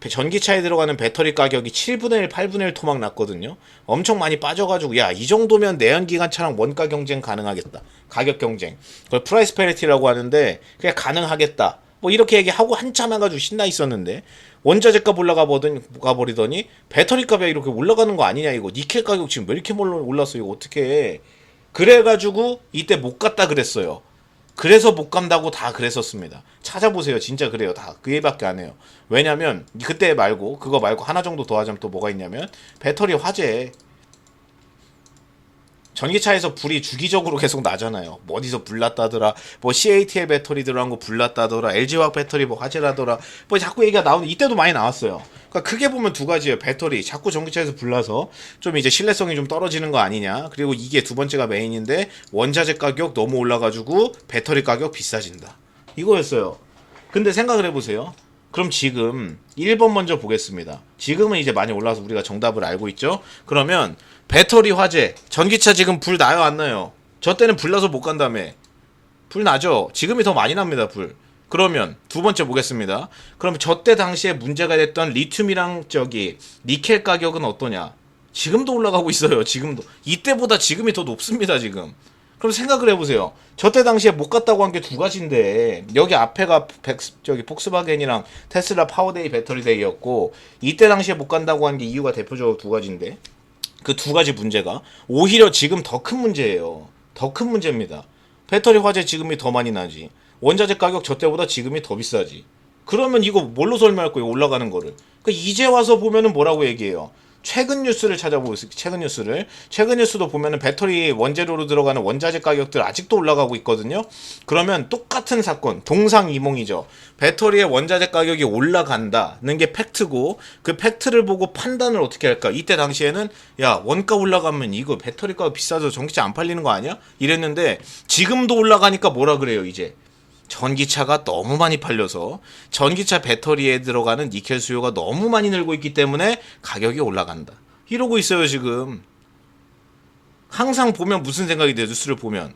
전기차에 들어가는 배터리 가격이 7분의 1, 8분의 1 토막 났거든요. 엄청 많이 빠져가지고 야, 이 정도면 내연기관차랑 원가 경쟁 가능하겠다. 가격 경쟁. 그걸 프라이스 페리티라고 하는데 그냥 가능하겠다. 뭐 이렇게 얘기하고 한참 해가지고 신나 있었는데 원자재 값 가버리더니 배터리 값이 이렇게 올라가는 거 아니냐 이거. 니켈 가격 지금 왜 이렇게 올랐어 이거 어떻게 해. 그래가지고 이때 못 갔다 그랬어요. 그래서 못 간다고 다 그랬었습니다. 찾아보세요. 진짜 그래요. 다 그 얘기밖에 안 해요. 왜냐면 그때 말고 그거 말고 하나 정도 더 하자면 또 뭐가 있냐면 배터리 화재. 전기차에서 불이 주기적으로 계속 나잖아요. 뭐 어디서 불 났다더라, 뭐 CATL 배터리 들어간 거 불 났다더라, LG화학 배터리 뭐 화재라더라, 뭐 자꾸 얘기가 나오는데 이때도 많이 나왔어요. 그러니까 크게 보면 두 가지예요. 배터리 자꾸 전기차에서 불 나서 좀 이제 신뢰성이 좀 떨어지는 거 아니냐. 그리고 이게 두 번째가 메인인데 원자재 가격 너무 올라가지고 배터리 가격 비싸진다. 이거였어요. 근데 생각을 해보세요. 그럼 지금 1번 먼저 보겠습니다. 지금은 이제 많이 올라서 우리가 정답을 알고 있죠. 그러면 배터리 화재, 전기차 지금 불 나요 안 나요? 저 때는 불 나서 못 간다며. 불 나죠? 지금이 더 많이 납니다 불. 그러면 두 번째 보겠습니다. 그럼 저 때 당시에 문제가 됐던 리튬이랑 니켈 가격은 어떠냐? 지금도 올라가고 있어요. 지금도. 이때보다 지금이 더 높습니다 지금. 그럼 그럼 생각을 해보세요. 저때 당시에 못 갔다고 한 게 두 가지인데 여기 앞에가 폭스바겐이랑 테슬라 파워데이 배터리데이였고 이때 당시에 못 간다고 한 게 이유가 대표적으로 두 가지인데 그 두 가지 문제가 오히려 지금 더 큰 문제예요. 더 큰 문제입니다. 배터리 화재 지금이 더 많이 나지. 원자재 가격 저 때보다 지금이 더 비싸지. 그러면 이거 뭘로 설명할 거예요? 올라가는 거를. 이제 와서 보면은 뭐라고 얘기해요? 최근 뉴스를 찾아보세요. 최근 뉴스도 보면은 배터리 원재료로 들어가는 원자재 가격들 아직도 올라가고 있거든요. 그러면 똑같은 사건, 동상이몽이죠. 배터리의 원자재 가격이 올라간다는 게 팩트고 그 팩트를 보고 판단을 어떻게 할까? 이때 당시에는 야, 원가 올라가면 이거 배터리가 비싸서 전기차 안 팔리는 거 아니야? 이랬는데 지금도 올라가니까 뭐라 그래요, 이제. 전기차가 너무 많이 팔려서 전기차 배터리에 들어가는 니켈 수요가 너무 많이 늘고 있기 때문에 가격이 올라간다. 이러고 있어요, 지금. 항상 보면 무슨 생각이 돼요, 뉴스를 보면.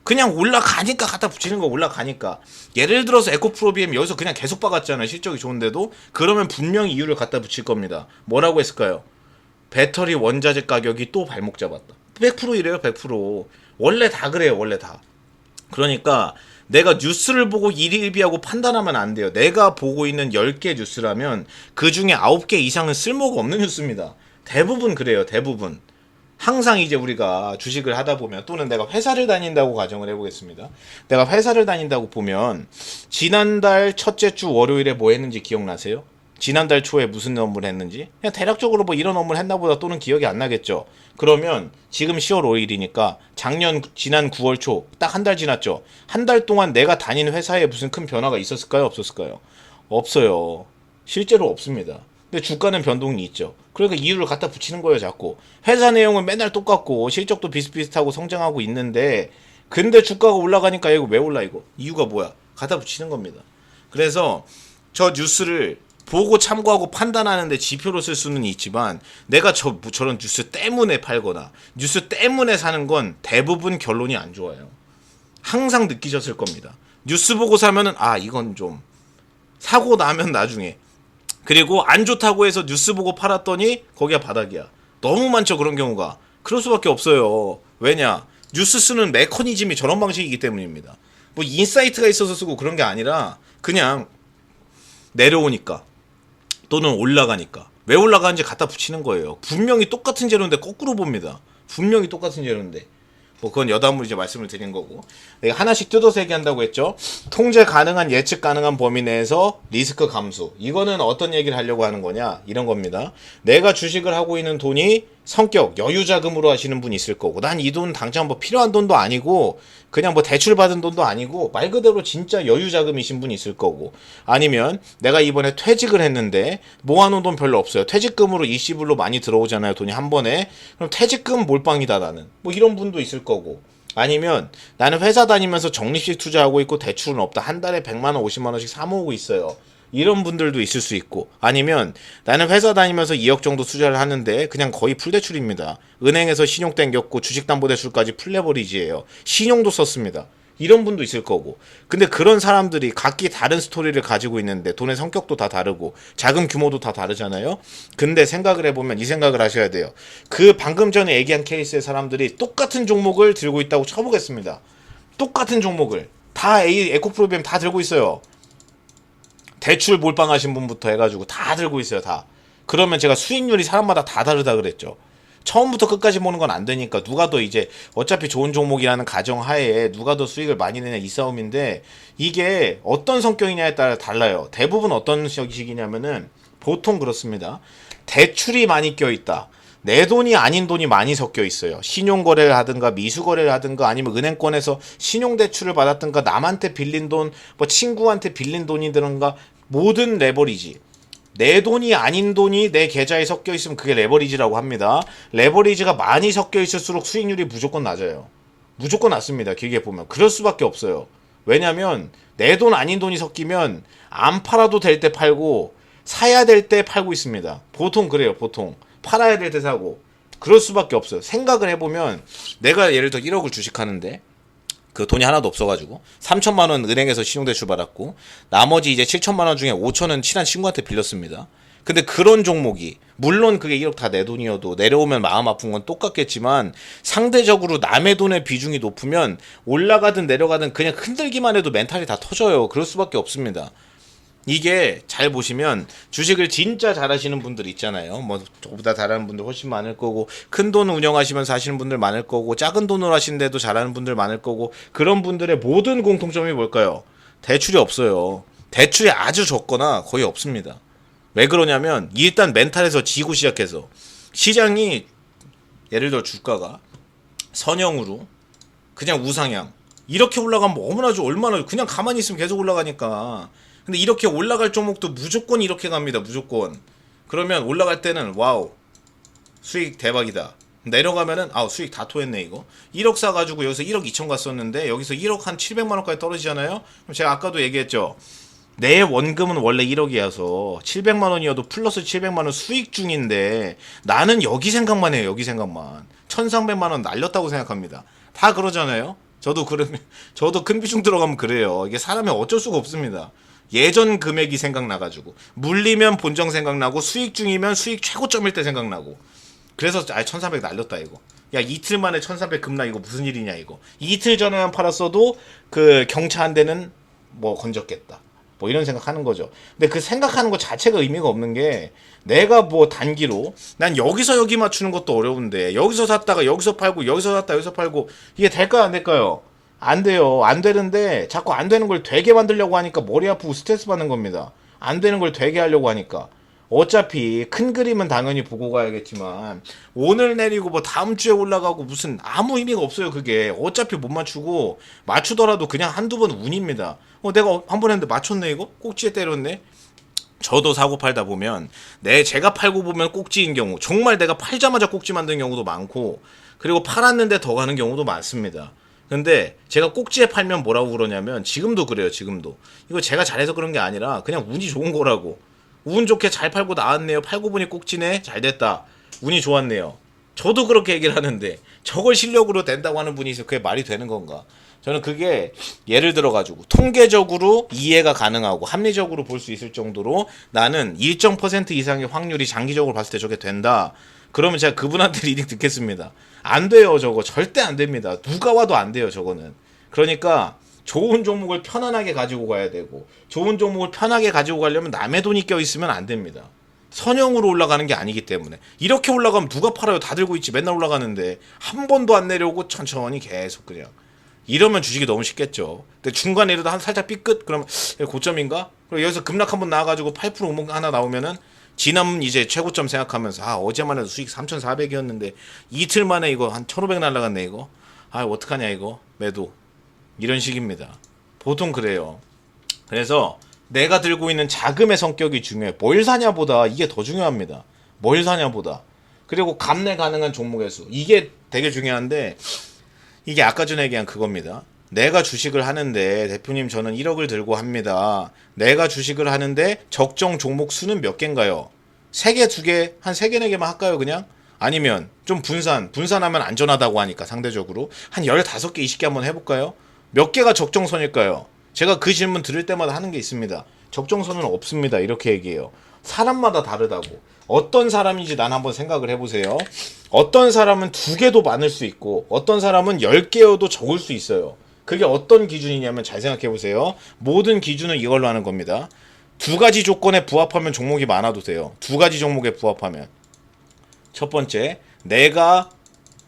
그냥 올라가니까 갖다 붙이는 거 올라가니까. 예를 들어서 에코프로비엠 여기서 그냥 계속 박았잖아요, 실적이 좋은데도. 그러면 분명히 이유를 갖다 붙일 겁니다. 뭐라고 했을까요? 배터리 원자재 가격이 또 발목 잡았다. 100% 이래요, 100%. 원래 다 그래요, 원래 다. 그러니까 내가 뉴스를 보고 일희일비하고 판단하면 안 돼요. 내가 보고 있는 10개 뉴스라면 그 중에 9개 이상은 쓸모가 없는 뉴스입니다. 대부분 그래요. 대부분. 항상 이제 우리가 주식을 하다 보면 또는 내가 회사를 다닌다고 가정을 해보겠습니다. 내가 회사를 다닌다고 보면 지난달 첫째 주 월요일에 뭐 했는지 기억나세요? 지난달 초에 무슨 업무를 했는지 그냥 대략적으로 뭐 이런 업무를 했나 보다 또는 기억이 안 나겠죠. 그러면 지금 10월 5일이니까 지난 9월 초 딱 한 달 지났죠. 한 달 동안 내가 다니는 회사에 무슨 큰 변화가 있었을까요? 없었을까요? 없어요. 실제로 없습니다. 근데 주가는 변동이 있죠. 그러니까 이유를 갖다 붙이는 거예요, 자꾸. 회사 내용은 맨날 똑같고 실적도 비슷비슷하고 성장하고 있는데 근데 주가가 올라가니까 이거 왜 올라 이거? 이유가 뭐야? 갖다 붙이는 겁니다. 그래서 저 뉴스를 보고 참고하고 판단하는데 지표로 쓸 수는 있지만 내가 저런 뉴스 때문에 팔거나 뉴스 때문에 사는 건 대부분 결론이 안 좋아요. 항상 느끼셨을 겁니다. 뉴스 보고 사면은 이건 좀 사고 나면 나중에 그리고 안 좋다고 해서 뉴스 보고 팔았더니 거기가 바닥이야. 너무 많죠, 그런 경우가. 그럴 수밖에 없어요. 왜냐? 뉴스 쓰는 메커니즘이 저런 방식이기 때문입니다. 뭐 인사이트가 있어서 쓰고 그런 게 아니라 그냥 내려오니까 또는 올라가니까. 왜 올라가는지 갖다 붙이는 거예요. 분명히 똑같은 재료인데 거꾸로 봅니다. 분명히 똑같은 재료인데. 뭐 그건 여담으로 이제 말씀을 드린 거고. 내가 하나씩 뜯어서 얘기한다고 했죠. 통제 가능한 예측 가능한 범위 내에서 리스크 감수. 이거는 어떤 얘기를 하려고 하는 거냐? 이런 겁니다. 내가 주식을 하고 있는 돈이 성격 여유 자금으로 하시는 분이 있을 거고 난 이 돈 당장 뭐 필요한 돈도 아니고 그냥 뭐 대출 받은 돈도 아니고 말 그대로 진짜 여유 자금이신 분이 있을 거고 아니면 내가 이번에 퇴직을 했는데 모아놓은 돈 별로 없어요. 퇴직금으로 일시불로 많이 들어오잖아요, 돈이 한 번에. 그럼 퇴직금 몰빵이다 나는. 뭐 이런 분도 있을 거고 아니면 나는 회사 다니면서 적립식 투자하고 있고 대출은 없다. 한 달에 100만 원 50만 원씩 사 모으고 있어요. 이런 분들도 있을 수 있고 아니면 나는 회사 다니면서 2억 정도 투자를 하는데 그냥 거의 풀대출입니다. 은행에서 신용 땡겼고 주식담보대출까지 풀레버리지예요. 신용도 썼습니다. 이런 분도 있을 거고 근데 그런 사람들이 각기 다른 스토리를 가지고 있는데 돈의 성격도 다 다르고 자금 규모도 다 다르잖아요. 근데 생각을 해보면 이 생각을 하셔야 돼요. 그 방금 전에 얘기한 케이스의 사람들이 똑같은 종목을 들고 있다고 쳐보겠습니다. 똑같은 종목을 다 에코프로비엠 다 들고 있어요. 대출 몰빵하신 분부터 해가지고 다 들고 있어요, 다. 그러면 제가 수익률이 사람마다 다 다르다 그랬죠. 처음부터 끝까지 보는 건 안 되니까 누가 더 이제 어차피 좋은 종목이라는 가정하에 누가 더 수익을 많이 내냐 이 싸움인데 이게 어떤 성격이냐에 따라 달라요. 대부분 어떤 식이냐면은 보통 그렇습니다. 대출이 많이 껴있다. 내 돈이 아닌 돈이 많이 섞여 있어요. 신용거래를 하든가 미수거래를 하든가 아니면 은행권에서 신용대출을 받았든가 남한테 빌린 돈, 뭐 친구한테 빌린 돈이든가 모든 레버리지. 내 돈이 아닌 돈이 내 계좌에 섞여 있으면 그게 레버리지라고 합니다. 레버리지가 많이 섞여 있을수록 수익률이 무조건 낮아요. 무조건 낮습니다. 길게 보면. 그럴 수밖에 없어요. 왜냐면 내 돈 아닌 돈이 섞이면 안 팔아도 될 때 팔고 사야 될 때 팔고 있습니다. 보통 그래요. 보통. 팔아야 될 때 사고 그럴 수밖에 없어요. 생각을 해보면 내가 예를 들어 1억을 주식하는데 그 돈이 하나도 없어가지고 3천만 원 은행에서 신용대출 받았고 나머지 이제 7천만 원 중에 5천은 친한 친구한테 빌렸습니다. 근데 그런 종목이 물론 그게 1억 다 내 돈이어도 내려오면 마음 아픈 건 똑같겠지만 상대적으로 남의 돈의 비중이 높으면 올라가든 내려가든 그냥 흔들기만 해도 멘탈이 다 터져요. 그럴 수밖에 없습니다. 이게 잘 보시면 주식을 진짜 잘하시는 분들 있잖아요. 뭐 저보다 잘하는 분들 훨씬 많을 거고 큰 돈 운영하시면서 하시는 분들 많을 거고 작은 돈으로 하시는데도 잘하는 분들 많을 거고 그런 분들의 모든 공통점이 뭘까요? 대출이 없어요. 대출이 아주 적거나 거의 없습니다. 왜 그러냐면 일단 멘탈에서 지고 시작해서 시장이 예를 들어 주가가 선형으로 그냥 우상향 이렇게 올라가면 얼마나 좋아 얼마나 그냥 가만히 있으면 계속 올라가니까 근데 이렇게 올라갈 종목도 무조건 이렇게 갑니다 무조건 그러면 올라갈 때는 와우 수익 대박이다 내려가면은 수익 다 토했네 이거 1억 사가지고 여기서 1억 2천 갔었는데 여기서 1억 한 700만원까지 떨어지잖아요 그럼 제가 아까도 얘기했죠 내 원금은 원래 1억이어서 700만원이어도 플러스 700만원 수익 중인데 나는 여기 생각만 해요 여기 생각만 1300만원 날렸다고 생각합니다 다 그러잖아요 저도 큰 비중 들어가면 그래요 이게 사람이 어쩔 수가 없습니다 예전 금액이 생각나가지고 물리면 본정 생각나고 수익 중이면 수익 최고점일 때 생각나고 그래서 1300 날렸다 이거 야 이틀 만에 1300 급락 이거 무슨 일이냐 이거 이틀 전에만 팔았어도 그 경차 한 대는 뭐 건졌겠다 뭐 이런 생각하는 거죠. 근데 그 생각하는 것 자체가 의미가 없는 게 내가 뭐 단기로 난 여기서 여기 맞추는 것도 어려운데 여기서 샀다가 여기서 팔고 여기서 샀다 여기서 팔고 이게 될까요 안 될까요? 안 돼요. 안 되는데 자꾸 안 되는 걸 되게 만들려고 하니까 머리 아프고 스트레스 받는 겁니다. 안 되는 걸 되게 하려고 하니까. 어차피 큰 그림은 당연히 보고 가야겠지만 오늘 내리고 뭐 다음 주에 올라가고 무슨 아무 의미가 없어요 그게 어차피 못 맞추고 맞추더라도 그냥 한두 번 운입니다 내가 한 번 했는데 맞췄네 이거 꼭지에 때렸네 저도 사고 팔다 보면 제가 팔고 보면 꼭지인 경우 정말 내가 팔자마자 꼭지 만든 경우도 많고 그리고 팔았는데 더 가는 경우도 많습니다 근데 제가 꼭지에 팔면 뭐라고 그러냐면 지금도 그래요 지금도 이거 제가 잘해서 그런 게 아니라 그냥 운이 좋은 거라고 운 좋게 잘 팔고 나왔네요. 팔고 보니 꼭지네. 잘 됐다. 운이 좋았네요. 저도 그렇게 얘기를 하는데 저걸 실력으로 된다고 하는 분이 있어요. 그게 말이 되는 건가? 저는 그게 예를 들어가지고 통계적으로 이해가 가능하고 합리적으로 볼 수 있을 정도로 나는 일정 퍼센트 이상의 확률이 장기적으로 봤을 때 저게 된다. 그러면 제가 그분한테 리딩 듣겠습니다. 안 돼요 저거. 절대 안 됩니다. 누가 와도 안 돼요 저거는. 그러니까 좋은 종목을 편안하게 가지고 가야 되고 좋은 종목을 편하게 가지고 가려면 남의 돈이 껴있으면 안 됩니다. 선형으로 올라가는 게 아니기 때문에 이렇게 올라가면 누가 팔아요. 다 들고 있지 맨날 올라가는데 한 번도 안 내려오고 천천히 계속 그냥 이러면 주식이 너무 쉽겠죠. 근데 중간에라도 한 살짝 삐끗 그러면 고점인가? 그리고 여기서 급락 한번 나와가지고 8% 음목 하나 나오면은 지난 이제 최고점 생각하면서 어제만 해도 수익 3,400이었는데 이틀 만에 이거 한 1,500 날라갔네 이거 어떡하냐 이거 매도 이런 식입니다. 보통 그래요. 그래서 내가 들고 있는 자금의 성격이 중요해. 뭘 사냐보다 이게 더 중요합니다. 뭘 사냐보다. 그리고 감내 가능한 종목의 수. 이게 되게 중요한데 이게 아까 전에 얘기한 그겁니다. 내가 주식을 하는데 대표님 저는 1억을 들고 합니다. 내가 주식을 하는데 적정 종목 수는 몇 개인가요? 3개, 2개, 한 3개, 4개만 할까요 그냥? 아니면 좀 분산하면 안전하다고 하니까 상대적으로 한 15개, 20개 한번 해볼까요? 몇 개가 적정선일까요? 제가 그 질문 들을 때마다 하는 게 있습니다. 적정선은 없습니다. 이렇게 얘기해요. 사람마다 다르다고. 어떤 사람인지 난 한번 생각을 해보세요. 어떤 사람은 2개도 많을 수 있고 어떤 사람은 10개여도 적을 수 있어요. 그게 어떤 기준이냐면 잘 생각해보세요. 모든 기준은 이걸로 하는 겁니다. 2가지 조건에 부합하면 종목이 많아도 돼요. 2가지 종목에 부합하면. 첫 번째, 내가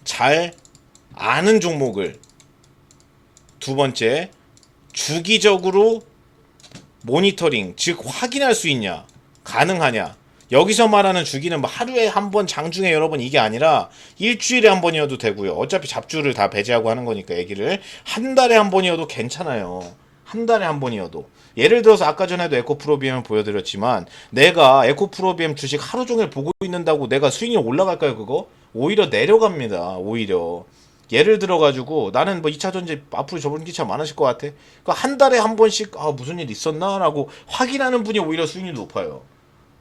잘 아는 종목을 두 번째, 주기적으로 모니터링, 즉 확인할 수 있냐, 가능하냐. 여기서 말하는 주기는 뭐 하루에 한 번, 장중에 여러 번 이게 아니라 일주일에 한 번이어도 되고요. 어차피 잡주를 다 배제하고 하는 거니까 얘기를 한 달에 한 번이어도 괜찮아요. 한 달에 한 번이어도. 예를 들어서 아까 전에도 에코프로비엠을 보여드렸지만 내가 에코프로비엠 주식 하루 종일 보고 있는다고 내가 수익이 올라갈까요 그거? 오히려 내려갑니다. 오히려. 예를 들어가지고 나는 뭐 2차전지 앞으로 저번 기차 많으실 것 같아. 그러니까 한 달에 한 번씩 무슨 일 있었나? 라고 확인하는 분이 오히려 수익률이 높아요.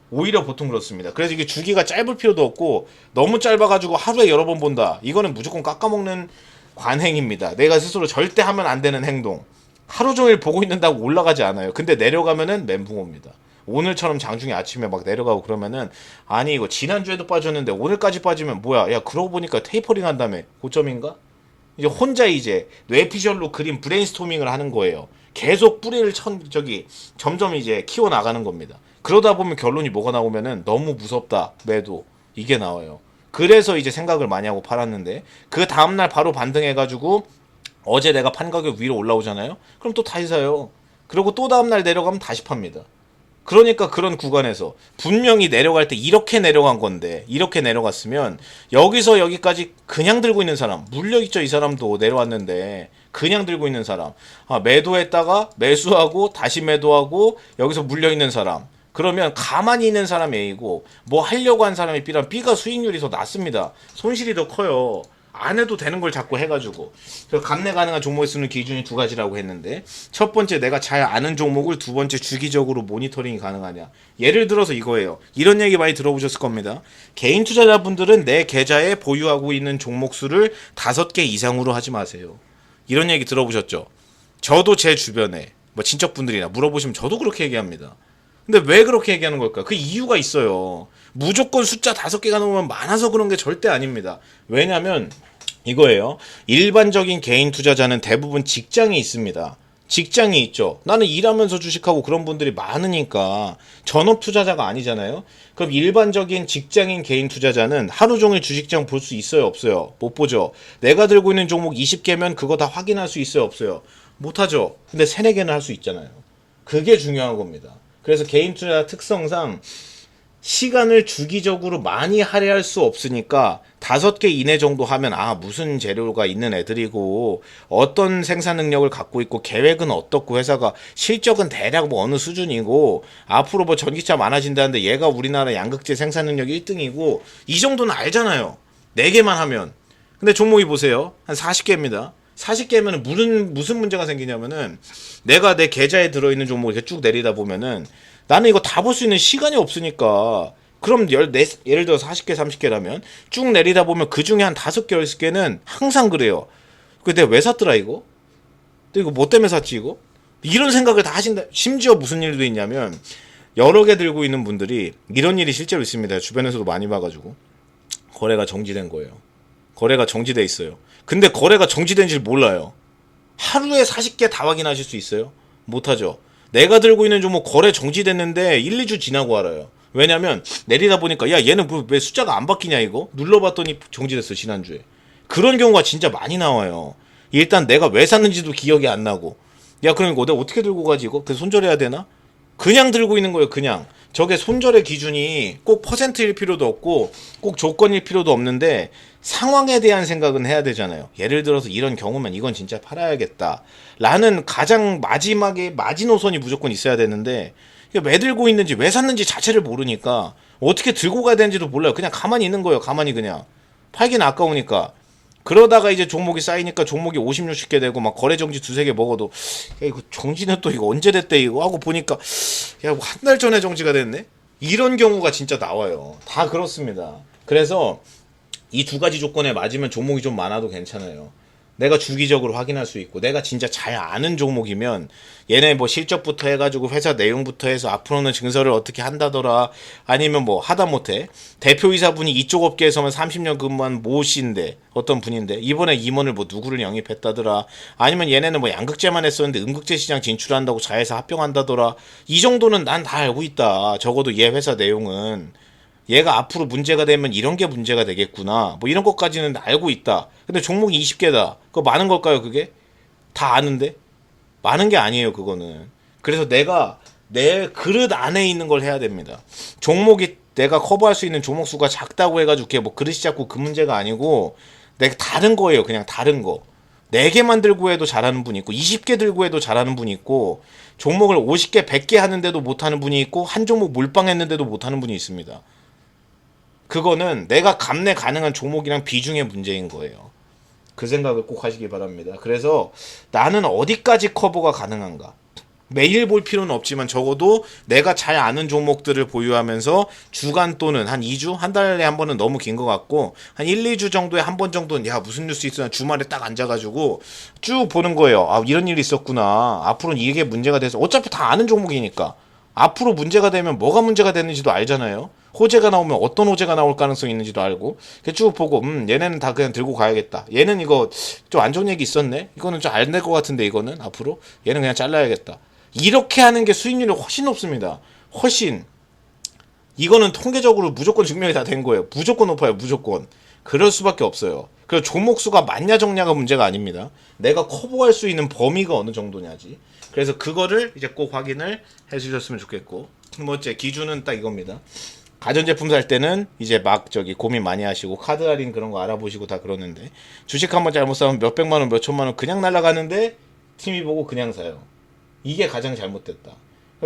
오히려 보통 그렇습니다. 그래서 이게 주기가 짧을 필요도 없고 너무 짧아가지고 하루에 여러 번 본다. 이거는 무조건 깎아먹는 관행입니다. 내가 스스로 절대 하면 안 되는 행동. 하루 종일 보고 있는다고 올라가지 않아요. 근데 내려가면은 멘붕 옵니다. 오늘처럼 장중에 아침에 막 내려가고 그러면은 아니 이거 지난주에도 빠졌는데 오늘까지 빠지면 뭐야, 야 그러고 보니까 테이퍼링 한다며 고점인가? 이제 혼자 이제 뇌피셜로 그린 브레인스토밍을 하는 거예요. 계속 뿌리를 점점 이제 키워 나가는 겁니다. 그러다 보면 결론이 뭐가 나오면은 너무 무섭다 매도 이게 나와요. 그래서 이제 생각을 많이 하고 팔았는데 그 다음날 바로 반등해가지고 어제 내가 판 가격 위로 올라오잖아요. 그럼 또 다시 사요. 그리고 또 다음날 내려가면 다시 팝니다. 그러니까 그런 구간에서 분명히 내려갈 때 이렇게 내려간 건데 이렇게 내려갔으면 여기서 여기까지 그냥 들고 있는 사람, 물력 있죠. 이 사람도 내려왔는데 그냥 들고 있는 사람, 매도했다가 매수하고 다시 매도하고 여기서 물려 있는 사람, 그러면 가만히 있는 사람이 A고 뭐 하려고 한 사람이 B라면 B가 수익률이 더 낮습니다. 손실이 더 커요. 안 해도 되는 걸 자꾸 해가지고. 그래서 감내 가능한 종목을 쓰는 기준이 두 가지라고 했는데, 첫 번째 내가 잘 아는 종목을, 두 번째 주기적으로 모니터링이 가능하냐. 예를 들어서 이거예요. 이런 얘기 많이 들어보셨을 겁니다. 개인 투자자분들은 내 계좌에 보유하고 있는 종목 수를 5개 이상으로 하지 마세요. 이런 얘기 들어보셨죠? 저도 제 주변에 뭐 친척분들이나 물어보시면 저도 그렇게 얘기합니다. 근데 왜 그렇게 얘기하는 걸까? 그 이유가 있어요. 무조건 숫자 5개가 넘으면 많아서 그런 게 절대 아닙니다. 왜냐면 이거예요. 일반적인 개인 투자자는 대부분 직장이 있습니다. 직장이 있죠. 나는 일하면서 주식하고 그런 분들이 많으니까 전업 투자자가 아니잖아요. 그럼 일반적인 직장인 개인 투자자는 하루 종일 주식장 볼 수 있어요, 없어요? 못 보죠. 내가 들고 있는 종목 20개면 그거 다 확인할 수 있어요, 없어요? 못 하죠. 근데 3, 4개는 할 수 있잖아요. 그게 중요한 겁니다. 그래서 개인 투자 특성상 시간을 주기적으로 많이 할애할 수 없으니까 5개 이내 정도 하면 무슨 재료가 있는 애들이고 어떤 생산 능력을 갖고 있고 계획은 어떻고 회사가 실적은 대략 뭐 어느 수준이고 앞으로 뭐 전기차 많아진다는데 얘가 우리나라 양극재 생산 능력 1등이고 이 정도는 알잖아요. 4개만 하면. 근데 종목이 보세요. 한 40개입니다. 40개면 무슨 문제가 생기냐면은 내가 내 계좌에 들어있는 종목을 이렇게 쭉 내리다 보면은 나는 이거 다 볼 수 있는 시간이 없으니까 그럼 예를 들어서 40개 30개라면 쭉 내리다 보면 그 중에 한 5개 10개는 항상 그래요. 내가 왜 샀더라 이거? 또 이거 뭐 때문에 샀지 이거? 이런 생각을 다 하신다. 심지어 무슨 일도 있냐면 여러 개 들고 있는 분들이 이런 일이 실제로 있습니다. 주변에서도 많이 봐가지고 거래가 정지된 거예요. 거래가 정지돼 있어요. 근데 거래가 정지된 줄 몰라요. 하루에 40개 다 확인하실 수 있어요? 못하죠. 내가 들고 있는 종목 거래 정지됐는데 1, 2주 지나고 알아요. 왜냐면 내리다 보니까 야 얘는 왜 숫자가 안 바뀌냐 이거? 눌러봤더니 정지됐어 지난주에. 그런 경우가 진짜 많이 나와요. 일단 내가 왜 샀는지도 기억이 안 나고 야 그러니까 내가 어떻게 들고 가지 이거? 그래서 손절해야 되나? 그냥 들고 있는 거예요. 그냥. 저게 손절의 기준이 꼭 퍼센트일 필요도 없고 꼭 조건일 필요도 없는데 상황에 대한 생각은 해야 되잖아요. 예를 들어서 이런 경우면 이건 진짜 팔아야겠다 라는 가장 마지막에 마지노선이 무조건 있어야 되는데 왜 들고 있는지 왜 샀는지 자체를 모르니까 어떻게 들고 가야 되는지도 몰라요. 그냥 가만히 있는 거예요. 가만히 그냥. 팔긴 아까우니까. 그러다가 이제 종목이 쌓이니까 종목이 50, 60개 되고 막 거래 정지 2, 3개 먹어도 야 이거 정지는 또 이거 언제 됐대 이거 하고 보니까 야 한 달 전에 정지가 됐네? 이런 경우가 진짜 나와요. 다 그렇습니다. 그래서 이 2가지 조건에 맞으면 종목이 좀 많아도 괜찮아요. 내가 주기적으로 확인할 수 있고 내가 진짜 잘 아는 종목이면 얘네 뭐 실적부터 해가지고 회사 내용부터 해서 앞으로는 증설을 어떻게 한다더라 아니면 뭐 하다못해 대표이사분이 이쪽 업계에서만 30년 근무한 모 씨인데 어떤 분인데 이번에 임원을 뭐 누구를 영입했다더라 아니면 얘네는 뭐 양극재만 했었는데 음극재 시장 진출한다고 자회사 합병한다더라 이 정도는 난 다 알고 있다. 적어도 얘 회사 내용은 얘가 앞으로 문제가 되면 이런 게 문제가 되겠구나. 뭐 이런 것까지는 알고 있다. 근데 종목이 20개다. 그거 많은 걸까요, 그게? 다 아는데? 많은 게 아니에요, 그거는. 그래서 내가 내 그릇 안에 있는 걸 해야 됩니다. 종목이 내가 커버할 수 있는 종목 수가 작다고 해가지고 그게 뭐 그릇이 작고 그 문제가 아니고 내가 다른 거예요, 그냥 다른 거. 4개만 들고 해도 잘하는 분이 있고 20개 들고 해도 잘하는 분이 있고 종목을 50개, 100개 하는데도 못하는 분이 있고 한 종목 몰빵했는데도 못하는 분이 있습니다. 그거는 내가 감내 가능한 종목이랑 비중의 문제인 거예요. 그 생각을 꼭 하시기 바랍니다. 그래서 나는 어디까지 커버가 가능한가? 매일 볼 필요는 없지만 적어도 내가 잘 아는 종목들을 보유하면서 주간 또는 한 2주? 한 달에 한 번은 너무 긴 것 같고 한 1, 2주 정도에 한 번 정도는 야 무슨 뉴스 있어 주말에 딱 앉아가지고 쭉 보는 거예요. 이런 일이 있었구나. 앞으로는 이게 문제가 돼서 어차피 다 아는 종목이니까 앞으로 문제가 되면 뭐가 문제가 되는지도 알잖아요. 호재가 나오면 어떤 호재가 나올 가능성이 있는지도 알고 쭉 보고 얘네는 다 그냥 들고 가야겠다. 얘는 이거 좀 안 좋은 얘기 있었네. 이거는 좀 안 될 것 같은데 이거는 앞으로 얘는 그냥 잘라야겠다. 이렇게 하는 게 수익률이 훨씬 높습니다. 훨씬. 이거는 통계적으로 무조건 증명이 다 된 거예요. 무조건 높아요. 무조건. 그럴 수밖에 없어요. 그리고 종목 수가 많냐 적냐가 문제가 아닙니다. 내가 커버할 수 있는 범위가 어느 정도냐지. 그래서 그거를 이제 꼭 확인을 해주셨으면 좋겠고, 두 번째 기준은 딱 이겁니다. 가전제품 살 때는 이제 막 고민 많이 하시고 카드 할인 그런 거 알아보시고 다 그러는데, 주식 한번 잘못 사면 몇백만 원, 몇천만 원 그냥 날아가는데 팀이 보고 그냥 사요. 이게 가장 잘못됐다.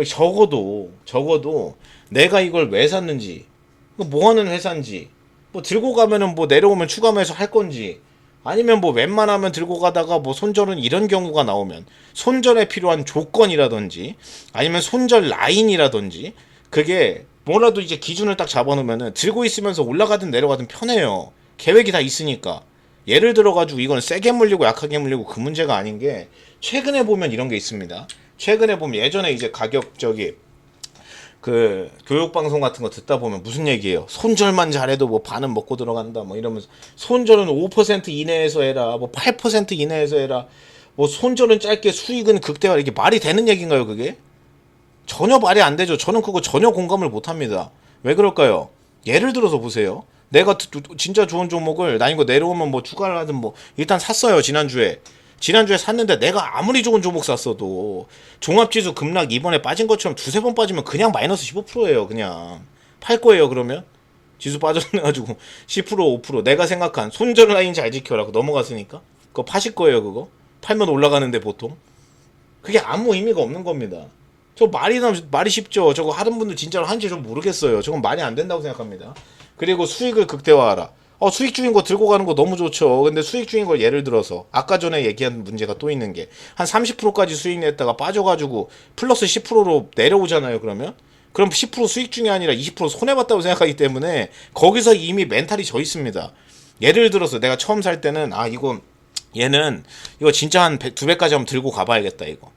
적어도 내가 이걸 왜 샀는지, 뭐 하는 회사인지, 뭐 들고 가면은 뭐 내려오면 추가 매수할 건지, 아니면 뭐 웬만하면 들고 가다가 뭐 손절은 이런 경우가 나오면 손절에 필요한 조건이라든지 아니면 손절 라인이라든지, 그게 뭐라도 이제 기준을 딱 잡아놓으면은 들고 있으면서 올라가든 내려가든 편해요. 계획이 다 있으니까. 예를 들어가지고 이건 세게 물리고 약하게 물리고 그 문제가 아닌 게, 최근에 보면 이런 게 있습니다. 최근에 보면 예전에 이제 가격 그 교육방송 같은 거 듣다 보면 무슨 얘기예요? 손절만 잘해도 뭐 반은 먹고 들어간다 뭐 이러면서, 손절은 5% 이내에서 해라, 뭐 8% 이내에서 해라, 뭐 손절은 짧게 수익은 극대화, 이게 말이 되는 얘기인가요 그게? 전혀 말이 안 되죠. 저는 그거 전혀 공감을 못 합니다. 왜 그럴까요? 예를 들어서 보세요. 내가 진짜 좋은 종목을, 나 이거 내려오면 뭐 추가를 하든 뭐 일단 샀어요. 지난주에 샀는데, 내가 아무리 좋은 종목 샀어도 종합지수 급락 이번에 빠진 것처럼 두세 번 빠지면 그냥 마이너스 15%예요. 그냥 팔 거예요. 그러면 지수 빠져가지고 10% 5% 내가 생각한 손절 라인 잘 지켜라고 넘어갔으니까 그거 파실 거예요. 그거 팔면 올라가는데 보통 그게 아무 의미가 없는 겁니다. 저 말이 쉽죠. 저거 하는 분들 진짜로 한지 좀 모르겠어요. 저건 말이 안 된다고 생각합니다. 그리고 수익을 극대화하라. 수익 중인 거 들고 가는 거 너무 좋죠. 근데 수익 중인 걸 예를 들어서 아까 전에 얘기한 문제가 또 있는 게, 한 30%까지 수익 냈다가 빠져가지고 플러스 10%로 내려오잖아요. 그럼 10% 수익 중이 아니라 20% 손해봤다고 생각하기 때문에 거기서 이미 멘탈이 져 있습니다. 예를 들어서 내가 처음 살 때는 얘는 이거 진짜 한 2배까지 한번 들고 가봐야겠다 이거.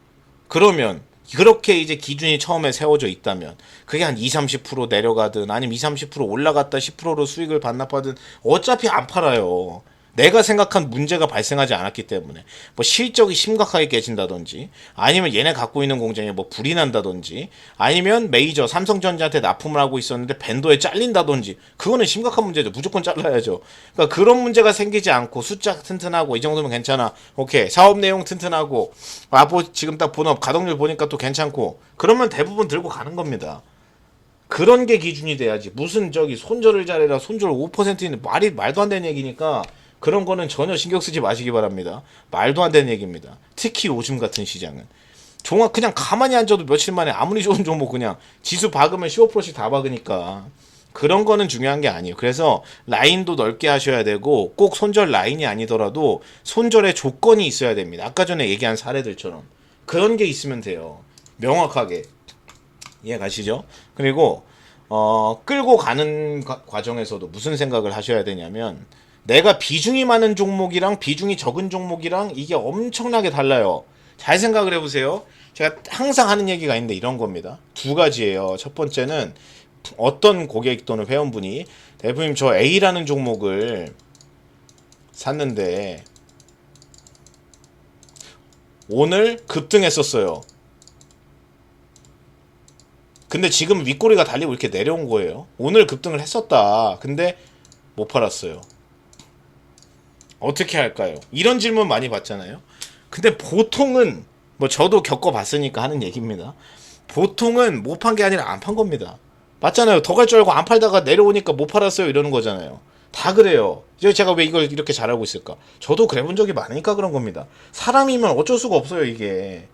그러면 그렇게 이제 기준이 처음에 세워져 있다면 그게 한 20-30% 내려가든 아니면 20-30% 올라갔다 10%로 수익을 반납하든 어차피 안 팔아요. 내가 생각한 문제가 발생하지 않았기 때문에, 뭐 실적이 심각하게 깨진다든지 아니면 얘네 갖고 있는 공장에 뭐 불이 난다든지 아니면 메이저 삼성전자한테 납품을 하고 있었는데 벤더에 잘린다든지, 그거는 심각한 문제죠. 무조건 잘라야죠. 그러니까 그런 문제가 생기지 않고 숫자 튼튼하고 이 정도면 괜찮아, 오케이, 사업 내용 튼튼하고 뭐 지금 딱 본업 가동률 보니까 또 괜찮고, 그러면 대부분 들고 가는 겁니다. 그런 게 기준이 돼야지. 무슨 손절을 잘해라, 손절 5%는 말도 안 되는 얘기니까 그런 거는 전혀 신경 쓰지 마시기 바랍니다. 말도 안 되는 얘기입니다. 특히 요즘 같은 시장은 그냥 가만히 앉아도 며칠 만에 아무리 좋은 종목 그냥 지수 박으면 15%씩 다 박으니까 그런 거는 중요한 게 아니에요. 그래서 라인도 넓게 하셔야 되고, 꼭 손절 라인이 아니더라도 손절의 조건이 있어야 됩니다. 아까 전에 얘기한 사례들처럼 그런 게 있으면 돼요. 명확하게. 이해 가시죠? 그리고 끌고 가는 과정에서도 무슨 생각을 하셔야 되냐면, 내가 비중이 많은 종목이랑 비중이 적은 종목이랑 이게 엄청나게 달라요. 잘 생각을 해보세요. 제가 항상 하는 얘기가 있는데 이런 겁니다. 두 가지예요. 첫 번째는 어떤 고객 또는 회원분이, 대표님 저 A라는 종목을 샀는데 오늘 급등했었어요. 근데 지금 윗꼬리가 달리고 이렇게 내려온 거예요. 오늘 급등을 했었다. 근데 못 팔았어요. 어떻게 할까요? 이런 질문 많이 받잖아요. 근데 보통은, 뭐 저도 겪어봤으니까 하는 얘기입니다. 보통은 못 판 게 아니라 안 판 겁니다. 맞잖아요. 더 갈 줄 알고 안 팔다가 내려오니까 못 팔았어요 이러는 거잖아요. 다 그래요. 제가 왜 이걸 이렇게 잘하고 있을까? 저도 그래 본 적이 많으니까 그런 겁니다. 사람이면 어쩔 수가 없어요 이게.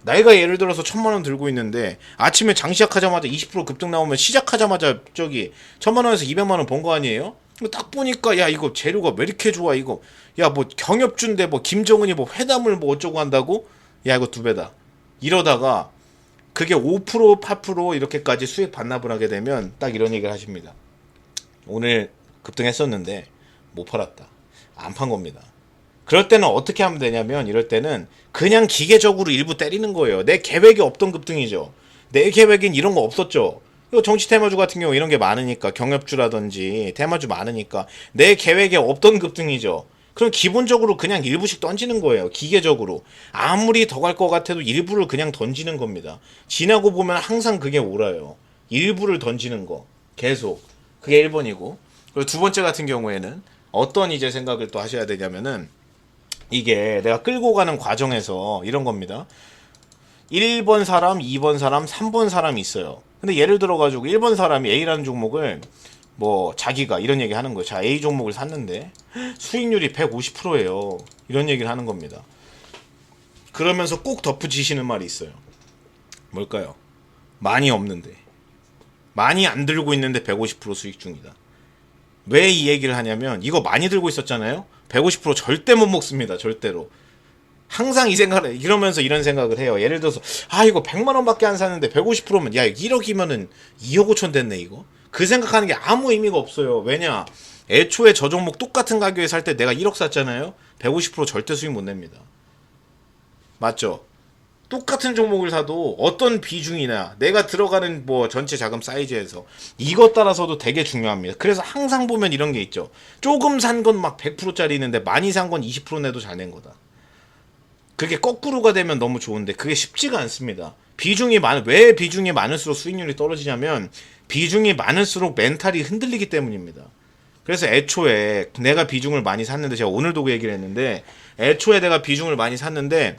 나이가 예를 들어서 1,000만 원 들고 있는데 아침에 장 시작하자마자 20% 급등 나오면 시작하자마자 1,000만 원에서 200만 원 번 거 아니에요? 딱 보니까 야 이거 재료가 왜 이렇게 좋아 이거, 야 뭐 경협주인데 뭐 김정은이 뭐 회담을 뭐 어쩌고 한다고, 야 이거 2배다 이러다가 그게 5% 8% 이렇게까지 수익 반납을 하게 되면 딱 이런 얘기를 하십니다. 오늘 급등했었는데 못 팔았다, 안 판 겁니다. 그럴 때는 어떻게 하면 되냐면, 이럴 때는 그냥 기계적으로 일부 때리는 거예요. 내 계획이 없던 급등이죠. 내 계획엔 이런 거 없었죠. 이거 정치 테마주 같은 경우 이런 게 많으니까, 경협주라든지 테마주 많으니까 내 계획에 없던 급등이죠. 그럼 기본적으로 그냥 일부씩 던지는 거예요. 기계적으로. 아무리 더 갈 것 같아도 일부를 그냥 던지는 겁니다. 지나고 보면 항상 그게 옳아요. 일부를 던지는 거. 계속. 그게 1번이고. 그리고 두 번째 같은 경우에는 어떤 이제 생각을 또 하셔야 되냐면은, 이게 내가 끌고 가는 과정에서 이런 겁니다. 1번 사람, 2번 사람, 3번 사람이 있어요. 근데 예를 들어가지고 1번 사람이 A라는 종목을 뭐 자기가 이런 얘기 하는 거예요. 자, A 종목을 샀는데 수익률이 150%예요. 이런 얘기를 하는 겁니다. 그러면서 꼭 덧붙이시는 말이 있어요. 뭘까요? 많이 없는데, 많이 안 들고 있는데 150% 수익 중이다. 왜 이 얘기를 하냐면, 이거 많이 들고 있었잖아요. 150% 절대 못 먹습니다. 절대로. 항상 이 생각을, 이러면서 이런 생각을 해요. 예를 들어서, 이거 100만 원밖에 안 사는데 150%면 야 1억이면은 2억 5천 됐네 이거. 그 생각하는 게 아무 의미가 없어요. 왜냐? 애초에 저 종목 똑같은 가격에 살 때 내가 1억 샀잖아요. 150% 절대 수익 못 냅니다. 맞죠? 똑같은 종목을 사도 어떤 비중이나 내가 들어가는 뭐 전체 자금 사이즈에서 이것 따라서도 되게 중요합니다. 그래서 항상 보면 이런 게 있죠. 조금 산 건 막 100%짜리 있는데 많이 산 건 20% 내도 잘 낸 거다. 그게 거꾸로가 되면 너무 좋은데 그게 쉽지가 않습니다. 왜 비중이 많을수록 수익률이 떨어지냐면, 비중이 많을수록 멘탈이 흔들리기 때문입니다. 그래서 애초에 내가 비중을 많이 샀는데, 제가 오늘도 그 얘기를 했는데, 애초에 내가 비중을 많이 샀는데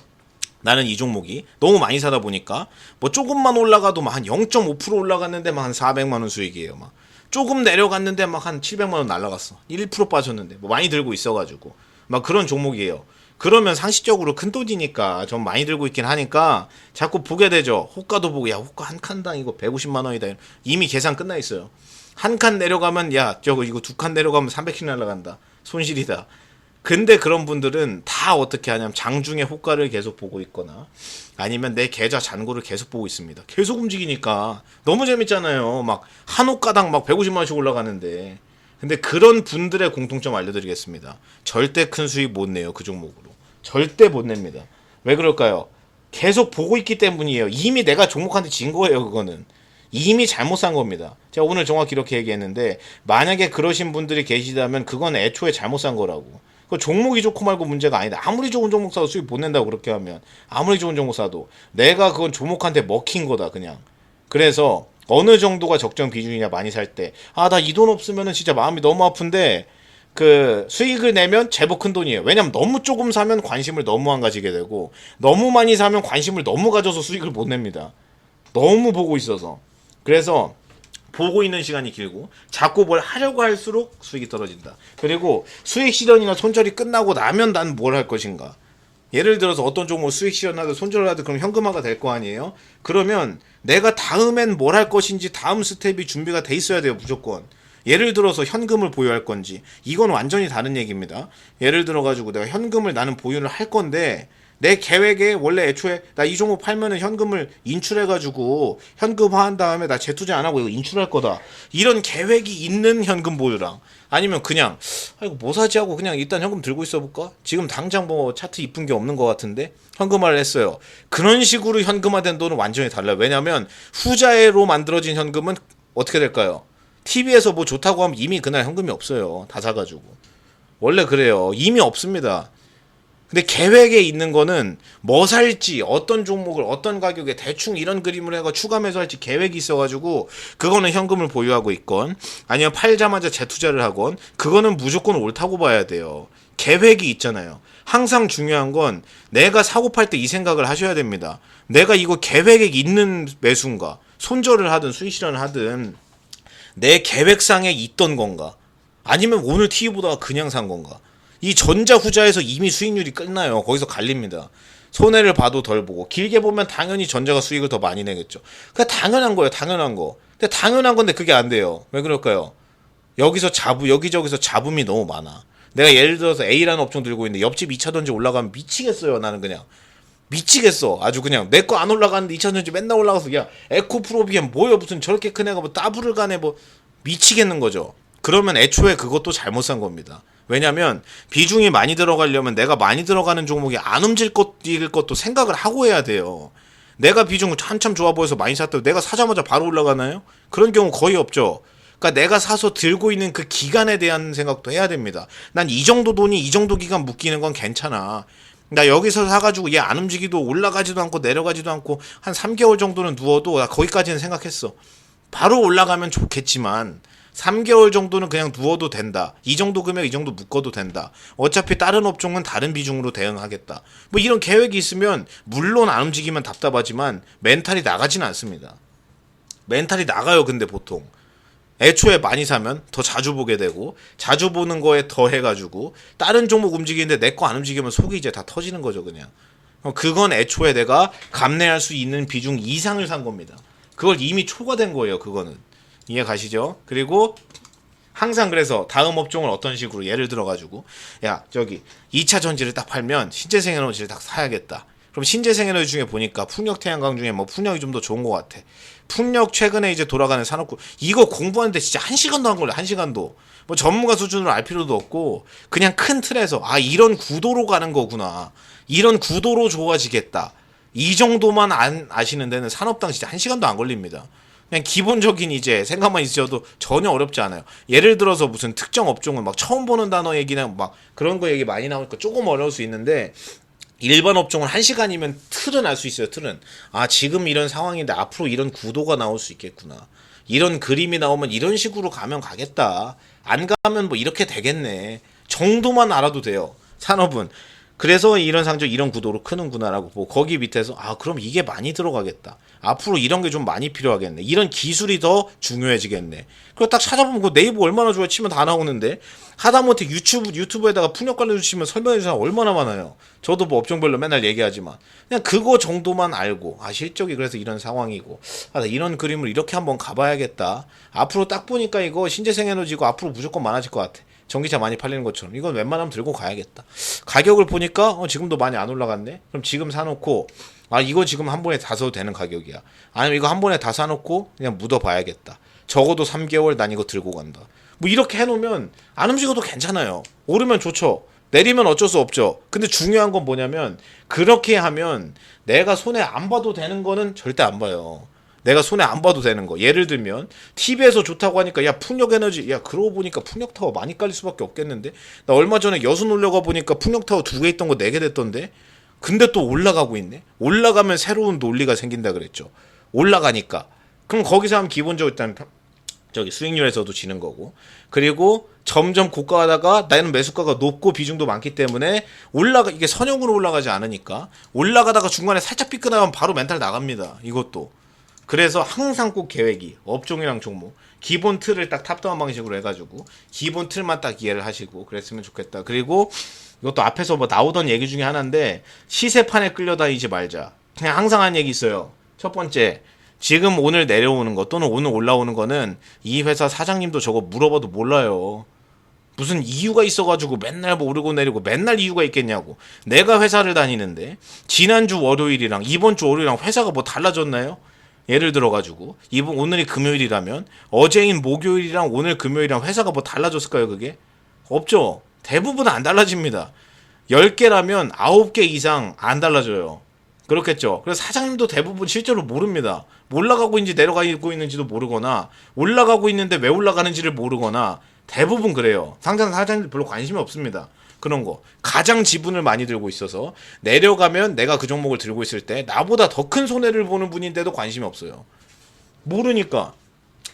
나는 이 종목이 너무 많이 사다 보니까 뭐 조금만 올라가도 막 한 0.5% 올라갔는데 막 한 400만 원 수익이에요. 막 조금 내려갔는데 막 한 700만 원 날라갔어. 1% 빠졌는데 뭐 많이 들고 있어가지고 막 그런 종목이에요. 그러면 상식적으로 큰 돈이니까 좀 많이 들고 있긴 하니까 자꾸 보게 되죠. 호가도 보고, 야 호가 한 칸당 이거 150만 원이다. 이미 계산 끝나 있어요. 한 칸 내려가면 야 저거 이거 두 칸 내려가면 300씩 날라간다. 손실이다. 근데 그런 분들은 다 어떻게 하냐면 장중에 호가를 계속 보고 있거나 아니면 내 계좌 잔고를 계속 보고 있습니다. 계속 움직이니까 너무 재밌잖아요. 막 한 호가당 막 150만 원씩 올라가는데. 근데 그런 분들의 공통점 알려드리겠습니다. 절대 큰 수익 못 내요. 그 종목으로. 절대 못 냅니다. 왜 그럴까요? 계속 보고 있기 때문이에요. 이미 내가 종목한테 진 거예요. 그거는. 이미 잘못 산 겁니다. 제가 오늘 정확히 이렇게 얘기했는데, 만약에 그러신 분들이 계시다면 그건 애초에 잘못 산 거라고. 그 종목이 좋고 말고 문제가 아니다. 아무리 좋은 종목 사도 수익 못 낸다고 그렇게 하면, 아무리 좋은 종목 사도 내가 그건 종목한테 먹힌 거다 그냥. 그래서 어느 정도가 적정 비중이냐, 많이 살 때. 나 이 돈 없으면은 진짜 마음이 너무 아픈데 그 수익을 내면 제법 큰 돈이에요. 왜냐면 너무 조금 사면 관심을 너무 안 가지게 되고, 너무 많이 사면 관심을 너무 가져서 수익을 못 냅니다. 너무 보고 있어서. 그래서 보고 있는 시간이 길고 자꾸 뭘 하려고 할수록 수익이 떨어진다. 그리고 수익 실현이나 손절이 끝나고 나면 난 뭘 할 것인가. 예를 들어서 어떤 종목 수익 실현하든 손절을 하든 그럼 현금화가 될 거 아니에요. 그러면 내가 다음엔 뭘 할 것인지 다음 스텝이 준비가 돼 있어야 돼요. 무조건. 예를 들어서 현금을 보유할 건지, 이건 완전히 다른 얘기입니다. 예를 들어 가지고 내가 현금을 나는 보유를 할 건데, 내 계획에 원래 애초에 나 이 종목 팔면은 현금을 인출해가지고 현금화한 다음에 나 재투자 안 하고 이거 인출할 거다, 이런 계획이 있는 현금 보유랑, 아니면 그냥 이거 뭐 사지 하고 그냥 일단 현금 들고 있어 볼까? 지금 당장 뭐 차트 이쁜 게 없는 것 같은데 현금화를 했어요. 그런 식으로 현금화된 돈은 완전히 달라요. 왜냐면 후자로 만들어진 현금은 어떻게 될까요? TV에서 뭐 좋다고 하면 이미 그날 현금이 없어요. 다 사가지고. 원래 그래요. 이미 없습니다. 근데 계획에 있는 거는 뭐 살지, 어떤 종목을 어떤 가격에 대충 이런 그림을 해가 추가 매수할지 계획이 있어가지고 그거는 현금을 보유하고 있건 아니면 팔자마자 재투자를 하건 그거는 무조건 옳다고 봐야 돼요. 계획이 있잖아요. 항상 중요한 건 내가 사고 팔 때 이 생각을 하셔야 됩니다. 내가 이거 계획에 있는 매수인가, 손절을 하든 수익 실현을 하든 내 계획상에 있던 건가, 아니면 오늘 TV 보다가 그냥 산 건가. 이 전자 후자에서 이미 수익률이 끝나요. 거기서 갈립니다. 손해를 봐도 덜 보고, 길게 보면 당연히 전자가 수익을 더 많이 내겠죠. 그게 당연한 거예요. 당연한 거. 근데 당연한 건데 그게 안 돼요. 왜 그럴까요? 여기저기서 잡음이 너무 많아. 내가 예를 들어서 A라는 업종 들고 있는데 옆집 2차전지 올라가면 미치겠어요. 나는 그냥 미치겠어. 아주 그냥 내 거 안 올라가는데 2차전지 맨날 올라가서 야 에코프로비엠 뭐야, 무슨 저렇게 큰 애가 뭐 따블을 가네, 뭐 미치겠는 거죠. 그러면 애초에 그것도 잘못 산 겁니다. 왜냐면 비중이 많이 들어가려면 내가 많이 들어가는 종목이 안 움직일 것도 생각을 하고 해야 돼요. 내가 비중 한참 좋아 보여서 많이 샀다고 내가 사자마자 바로 올라가나요? 그런 경우 거의 없죠. 그러니까 내가 사서 들고 있는 그 기간에 대한 생각도 해야 됩니다. 난 이 정도 돈이 이 정도 기간 묶이는 건 괜찮아. 나 여기서 사가지고 얘 안 움직이도 올라가지도 않고 내려가지도 않고 한 3개월 정도는 누워도 나 거기까지는 생각했어. 바로 올라가면 좋겠지만 3개월 정도는 그냥 누워도 된다. 이 정도 금액 이 정도 묶어도 된다. 어차피 다른 업종은 다른 비중으로 대응하겠다. 뭐 이런 계획이 있으면 물론 안 움직이면 답답하지만 멘탈이 나가진 않습니다. 멘탈이 나가요. 근데 보통 애초에 많이 사면 더 자주 보게 되고 자주 보는 거에 더 해가지고 다른 종목 움직이는데 내 거 안 움직이면 속이 이제 다 터지는 거죠. 그냥 그건 애초에 내가 감내할 수 있는 비중 이상을 산 겁니다. 그걸 이미 초과된 거예요. 그거는 이해 가시죠? 그리고 항상 그래서 다음 업종을 어떤 식으로 예를 들어가지고 야 저기 2차 전지를 딱 팔면 신재생에너지를 딱 사야겠다. 그럼 신재생에너지 중에 보니까 풍력 태양광 중에 뭐 풍력이 좀 더 좋은 것 같아. 풍력 최근에 이제 돌아가는 산업구 이거 공부하는데 진짜 1시간도 안 걸려. 1시간도 뭐 전문가 수준으로 알 필요도 없고 그냥 큰 틀에서 아 이런 구도로 가는 거구나. 이런 구도로 좋아지겠다. 이 정도만 아시는 데는 산업당 진짜 1시간도 안 걸립니다. 그냥 기본적인 이제 생각만 있으셔도 전혀 어렵지 않아요. 예를 들어서 무슨 특정 업종은 막 처음 보는 단어 얘기나 막 그런 거 얘기 많이 나오니까 조금 어려울 수 있는데 일반 업종은 1시간이면 틀은 알 수 있어요. 틀은 아 지금 이런 상황인데 앞으로 이런 구도가 나올 수 있겠구나. 이런 그림이 나오면 이런 식으로 가면 가겠다. 안 가면 뭐 이렇게 되겠네. 정도만 알아도 돼요. 산업은. 그래서 이런 상적 이런 구도로 크는구나라고 보고 거기 밑에서 아 그럼 이게 많이 들어가겠다. 앞으로 이런 게 좀 많이 필요하겠네. 이런 기술이 더 중요해지겠네. 그리고 딱 찾아보면 그 네이버 얼마나 좋아 치면 다 나오는데 하다못해 유튜브에다가 풍력 관련 치면 설명해 주는 사람 얼마나 많아요. 저도 뭐 업종별로 맨날 얘기하지만 그냥 그거 정도만 알고 아 실적이 그래서 이런 상황이고 아 나 이런 그림을 이렇게 한번 가봐야겠다. 앞으로 딱 보니까 이거 신재생에너지고 앞으로 무조건 많아질 것 같아. 전기차 많이 팔리는 것처럼 이건 웬만하면 들고 가야겠다. 가격을 보니까 지금도 많이 안 올라갔네. 그럼 지금 사놓고 아 이거 지금 한 번에 다 사도 되는 가격이야. 아니면 이거 한 번에 다 사놓고 그냥 묻어봐야겠다. 적어도 3개월 난 이거 들고 간다. 뭐 이렇게 해놓으면 안 움직여도 괜찮아요. 오르면 좋죠. 내리면 어쩔 수 없죠. 근데 중요한 건 뭐냐면 그렇게 하면 내가 손에 안 봐도 되는 거는 절대 안 봐요. 내가 손에 안 봐도 되는 거. 예를 들면 TV에서 좋다고 하니까 야 풍력에너지 야 그러고 보니까 풍력타워 많이 깔릴 수밖에 없겠는데 나 얼마 전에 여수 놀려가 보니까 풍력타워 2개 있던 거 4개 됐던데 근데 또 올라가고 있네. 올라가면 새로운 논리가 생긴다 그랬죠. 올라가니까 그럼 거기서 하면 기본적으로 일단 저기 수익률에서도 지는 거고 그리고 점점 고가하다가 나는 매수가가 높고 비중도 많기 때문에 이게 선형으로 올라가지 않으니까 올라가다가 중간에 살짝 삐끗하면 바로 멘탈 나갑니다. 이것도 그래서 항상 꼭 계획이 업종이랑 종목 기본 틀을 딱 탑다운 방식으로 해가지고 기본 틀만 딱 이해를 하시고 그랬으면 좋겠다. 그리고 이것도 앞에서 뭐 나오던 얘기 중에 하나인데 시세판에 끌려다니지 말자. 그냥 항상 하는 얘기 있어요. 첫 번째 지금 오늘 내려오는 거 또는 오늘 올라오는 거는 이 회사 사장님도 저거 물어봐도 몰라요. 무슨 이유가 있어가지고 맨날 뭐 오르고 내리고 맨날 이유가 있겠냐고. 내가 회사를 다니는데 지난주 월요일이랑 이번 주 월요일이랑 회사가 뭐 달라졌나요? 예를 들어가지고 오늘이 금요일이라면 어제인 목요일이랑 오늘 금요일이랑 회사가 뭐 달라졌을까요? 그게? 없죠. 대부분 안 달라집니다. 10개라면 9개 이상 안 달라져요. 그렇겠죠. 그래서 사장님도 대부분 실제로 모릅니다. 올라가고 있는지 내려가고 있는지도 모르거나 올라가고 있는데 왜 올라가는지를 모르거나 대부분 그래요. 상장 사장님들 별로 관심이 없습니다. 그런 거. 가장 지분을 많이 들고 있어서 내려가면 내가 그 종목을 들고 있을 때 나보다 더 큰 손해를 보는 분인데도 관심이 없어요. 모르니까.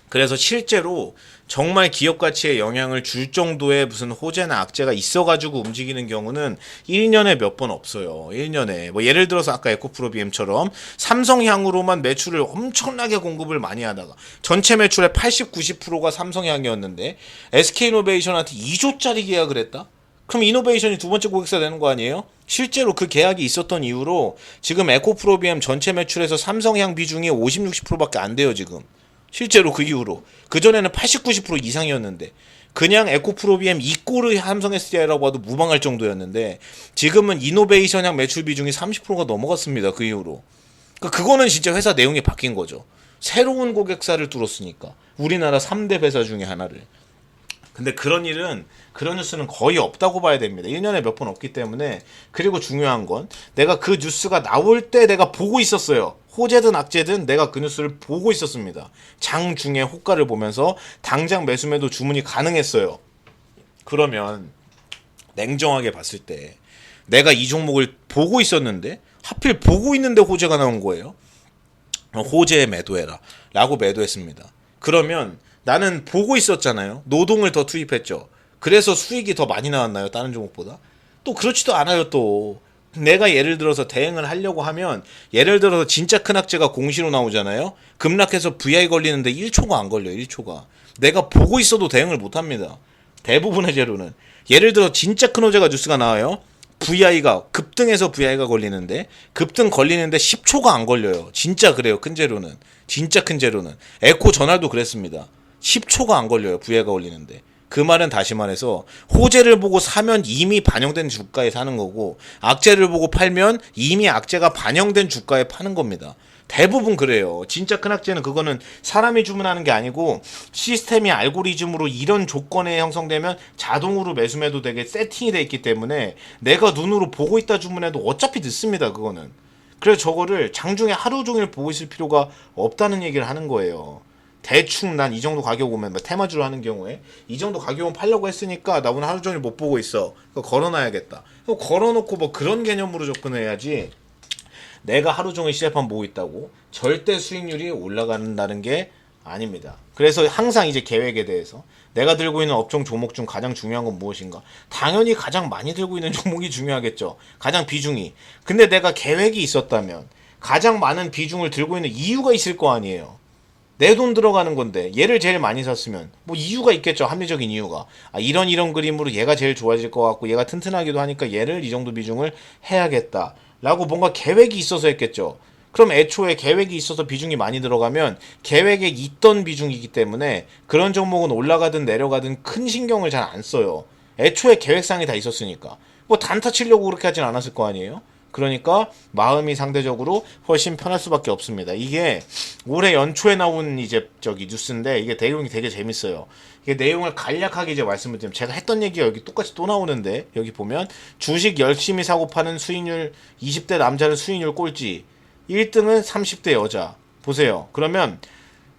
그래서 실제로 정말 기업 가치에 영향을 줄 정도의 무슨 호재나 악재가 있어가지고 움직이는 경우는 1년에 몇 번 없어요. 1년에. 뭐 예를 들어서 아까 에코프로비엠처럼 삼성향으로만 매출을 엄청나게 공급을 많이 하다가 전체 매출의 80, 90%가 삼성향이었는데 SK이노베이션한테 2조짜리 계약을 했다? 그럼 이노베이션이 두 번째 고객사 되는 거 아니에요? 실제로 그 계약이 있었던 이후로 지금 에코프로비엠 전체 매출에서 삼성향 비중이 50, 60%밖에 안 돼요 지금. 실제로 그 이후로. 그전에는 80, 90% 이상이었는데 그냥 에코프로비엠 이꼬르 삼성 SDI라고 봐도 무방할 정도였는데 지금은 이노베이션향 매출 비중이 30%가 넘어갔습니다. 그 이후로. 그러니까 그거는 진짜 회사 내용이 바뀐 거죠. 새로운 고객사를 뚫었으니까. 우리나라 3대 회사 중에 하나를. 근데 그런 뉴스는 거의 없다고 봐야 됩니다. 1년에 몇 번 없기 때문에. 그리고 중요한 건 내가 그 뉴스가 나올 때 내가 보고 있었어요. 호재든 악재든 내가 그 뉴스를 보고 있었습니다. 장중에 호가를 보면서 당장 매수매도 주문이 가능했어요. 그러면 냉정하게 봤을 때 내가 이 종목을 보고 있었는데 하필 보고 있는데 호재가 나온 거예요. 호재에 매도해라 라고 매도했습니다. 그러면 나는 보고 있었잖아요. 노동을 더 투입했죠. 그래서 수익이 더 많이 나왔나요? 다른 종목보다? 또 그렇지도 않아요. 또 내가 예를 들어서 대응을 하려고 하면 예를 들어서 진짜 큰 악재가 공시로 나오잖아요. 급락해서 VI 걸리는데 1초가 안 걸려요. 1초가. 내가 보고 있어도 대응을 못합니다. 대부분의 재료는. 예를 들어 진짜 큰 호재가 뉴스가 나와요. VI가 급등해서 VI가 걸리는데 급등 걸리는데 10초가 안 걸려요. 진짜 그래요. 큰 재료는. 진짜 큰 재료는. 에코 전날도 그랬습니다. 10초가 안 걸려요. VI가 걸리는데. 그 말은 다시 말해서 호재를 보고 사면 이미 반영된 주가에 사는 거고 악재를 보고 팔면 이미 악재가 반영된 주가에 파는 겁니다. 대부분 그래요. 진짜 큰 악재는 그거는 사람이 주문하는 게 아니고 시스템이 알고리즘으로 이런 조건에 형성되면 자동으로 매수매도 되게 세팅이 돼 있기 때문에 내가 눈으로 보고 있다 주문해도 어차피 늦습니다. 그거는. 그래서 저거를 장중에 하루 종일 보고 있을 필요가 없다는 얘기를 하는 거예요. 대충 난 이 정도 가격 오면 테마주로 하는 경우에 이 정도 가격 오면 팔려고 했으니까 나 오늘 하루 종일 못 보고 있어. 그거 걸어놔야겠다. 그거 걸어놓고 뭐 그런 개념으로 접근해야지. 내가 하루 종일 시세판 보고 있다고 절대 수익률이 올라간다는 게 아닙니다. 그래서 항상 이제 계획에 대해서 내가 들고 있는 업종 종목 중 가장 중요한 건 무엇인가? 당연히 가장 많이 들고 있는 종목이 중요하겠죠. 가장 비중이. 근데 내가 계획이 있었다면 가장 많은 비중을 들고 있는 이유가 있을 거 아니에요. 내 돈 들어가는 건데 얘를 제일 많이 샀으면 뭐 이유가 있겠죠. 합리적인 이유가. 이런 그림으로 얘가 제일 좋아질 것 같고 얘가 튼튼하기도 하니까 얘를 이 정도 비중을 해야겠다 라고 뭔가 계획이 있어서 했겠죠. 그럼 애초에 계획이 있어서 비중이 많이 들어가면 계획에 있던 비중이기 때문에 그런 종목은 올라가든 내려가든 큰 신경을 잘 안 써요. 애초에 계획상이 다 있었으니까. 뭐 단타 치려고 그렇게 하진 않았을 거 아니에요. 그러니까 마음이 상대적으로 훨씬 편할 수밖에 없습니다. 이게 올해 연초에 나온 이제 뉴스인데 이게 내용이 되게 재밌어요. 이게 내용을 간략하게 이제 말씀을 드리면 제가 했던 얘기가 여기 똑같이 또 나오는데 여기 보면 주식 열심히 사고 파는 수익률 20대 남자는 수익률 꼴찌 1등은 30대 여자 보세요. 그러면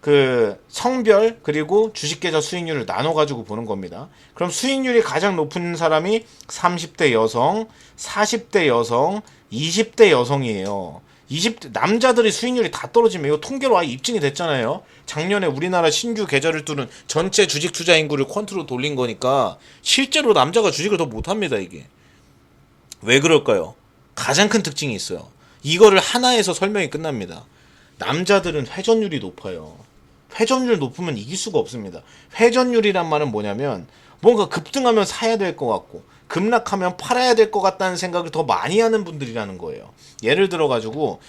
그 성별 그리고 주식 계좌 수익률을 나눠 가지고 보는 겁니다. 그럼 수익률이 가장 높은 사람이 30대 여성, 40대 여성, 20대 여성이에요. 20대 남자들이 수익률이 다 떨어지면 이거 통계로 아예 입증이 됐잖아요. 작년에 우리나라 신규 계좌를 뚫은 전체 주식 투자 인구를 퀀트로 돌린 거니까 실제로 남자가 주식을 더 못합니다. 이게 왜 그럴까요? 가장 큰 특징이 있어요. 이거를 하나에서 설명이 끝납니다. 남자들은 회전율이 높아요. 회전율 높으면 이길 수가 없습니다. 회전율이란 말은 뭐냐면 뭔가 급등하면 사야 될 것 같고 급락하면 팔아야 될 것 같다는 생각을 더 많이 하는 분들이라는 거예요. 예를 들어 가지고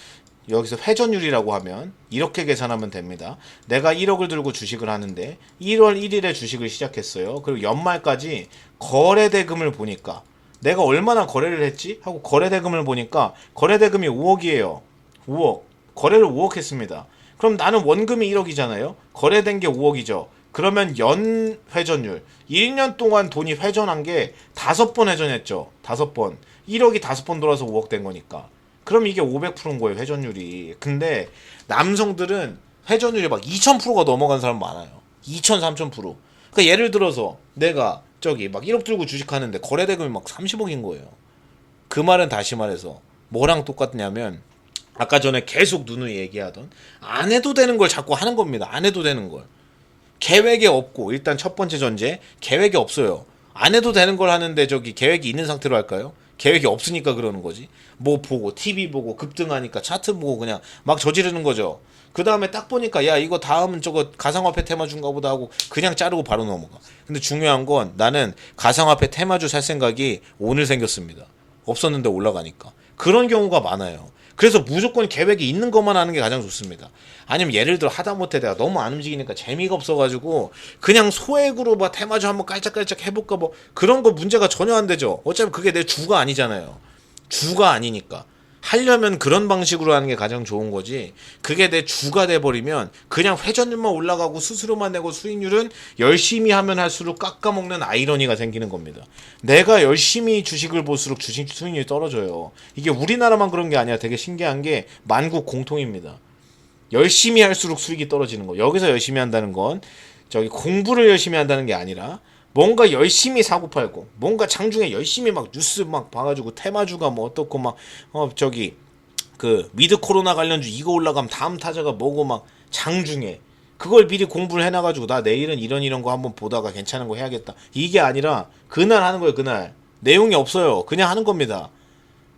여기서 회전율이라고 하면 이렇게 계산하면 됩니다. 내가 1억을 들고 주식을 하는데 1월 1일에 주식을 시작했어요. 그리고 연말까지 거래대금을 보니까 내가 얼마나 거래를 했지? 하고 거래대금을 보니까 거래대금이 5억이에요. 5억. 거래를 5억 했습니다. 그럼 나는 원금이 1억이잖아요. 거래된 게 5억이죠. 그러면 연 회전율 1년 동안 돈이 회전한 게 5번 회전했죠. 5번. 1억이 5번 돌아서 5억 된 거니까. 그럼 이게 500%인 거예요. 회전율이. 근데 남성들은 회전율이 막 2000%가 넘어간 사람 많아요. 2000, 3000%. 그러니까 예를 들어서 내가 막 1억 들고 주식하는데 거래대금이 막 30억인 거예요. 그 말은 다시 말해서 뭐랑 똑같냐면 아까 전에 계속 누누이 얘기하던 안 해도 되는 걸 자꾸 하는 겁니다. 안 해도 되는 걸. 계획이 없고 일단 첫 번째 전제 계획이 없어요. 안 해도 되는 걸 하는데 계획이 있는 상태로 할까요? 계획이 없으니까 그러는 거지. 뭐 보고 TV 보고 급등하니까 차트 보고 그냥 막 저지르는 거죠. 그 다음에 딱 보니까 야 이거 다음은 저거 가상화폐 테마주인가 보다 하고 그냥 자르고 바로 넘어가. 근데 중요한 건 나는 가상화폐 테마주 살 생각이 오늘 생겼습니다. 없었는데 올라가니까. 그런 경우가 많아요. 그래서 무조건 계획이 있는 것만 하는 게 가장 좋습니다. 아니면 예를 들어 하다못해 내가 너무 안 움직이니까 재미가 없어가지고 그냥 소액으로 막 테마주 한번 깔짝깔짝 해볼까 뭐 그런 거 문제가 전혀 안 되죠. 어차피 그게 내 주가 아니잖아요. 주가 아니니까. 하려면 그런 방식으로 하는 게 가장 좋은 거지. 그게 내 주가 돼버리면 그냥 회전율만 올라가고 수수료만 내고 수익률은 열심히 하면 할수록 깎아먹는 아이러니가 생기는 겁니다. 내가 열심히 주식을 볼수록 주식 수익률이 떨어져요. 이게 우리나라만 그런 게 아니라 되게 신기한 게 만국 공통입니다. 열심히 할수록 수익이 떨어지는 거. 여기서 열심히 한다는 건 저기 공부를 열심히 한다는 게 아니라 뭔가 열심히 사고 팔고 뭔가 장중에 열심히 막 뉴스 막 봐가지고 테마주가 뭐 어떻고 막 저기 그 위드 코로나 관련주 이거 올라가면 다음 타자가 뭐고 막 장중에 그걸 미리 공부를 해놔가지고 나 내일은 이런 거 한번 보다가 괜찮은 거 해야겠다. 이게 아니라 그날 하는 거예요. 그날 내용이 없어요. 그냥 하는 겁니다.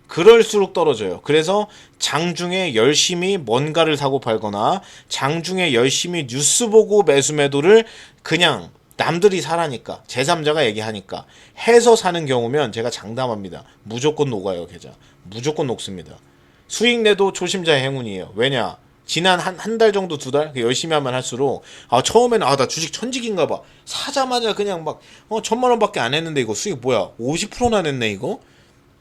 그럴수록 떨어져요. 그래서 장중에 열심히 뭔가를 사고 팔거나 장중에 열심히 뉴스 보고 매수 매도를 그냥 남들이 사라니까 제3자가 얘기하니까 해서 사는 경우면 제가 장담합니다. 무조건 녹아요. 계좌 무조건 녹습니다. 수익 내도 초심자의 행운이에요. 왜냐 지난 한 달 정도 2달 열심히 하면 할수록 처음에는 나 주식 천직인가 봐 사자마자 그냥 막 1,000만 원밖에 안 했는데 이거 수익 뭐야 50%나 냈네 이거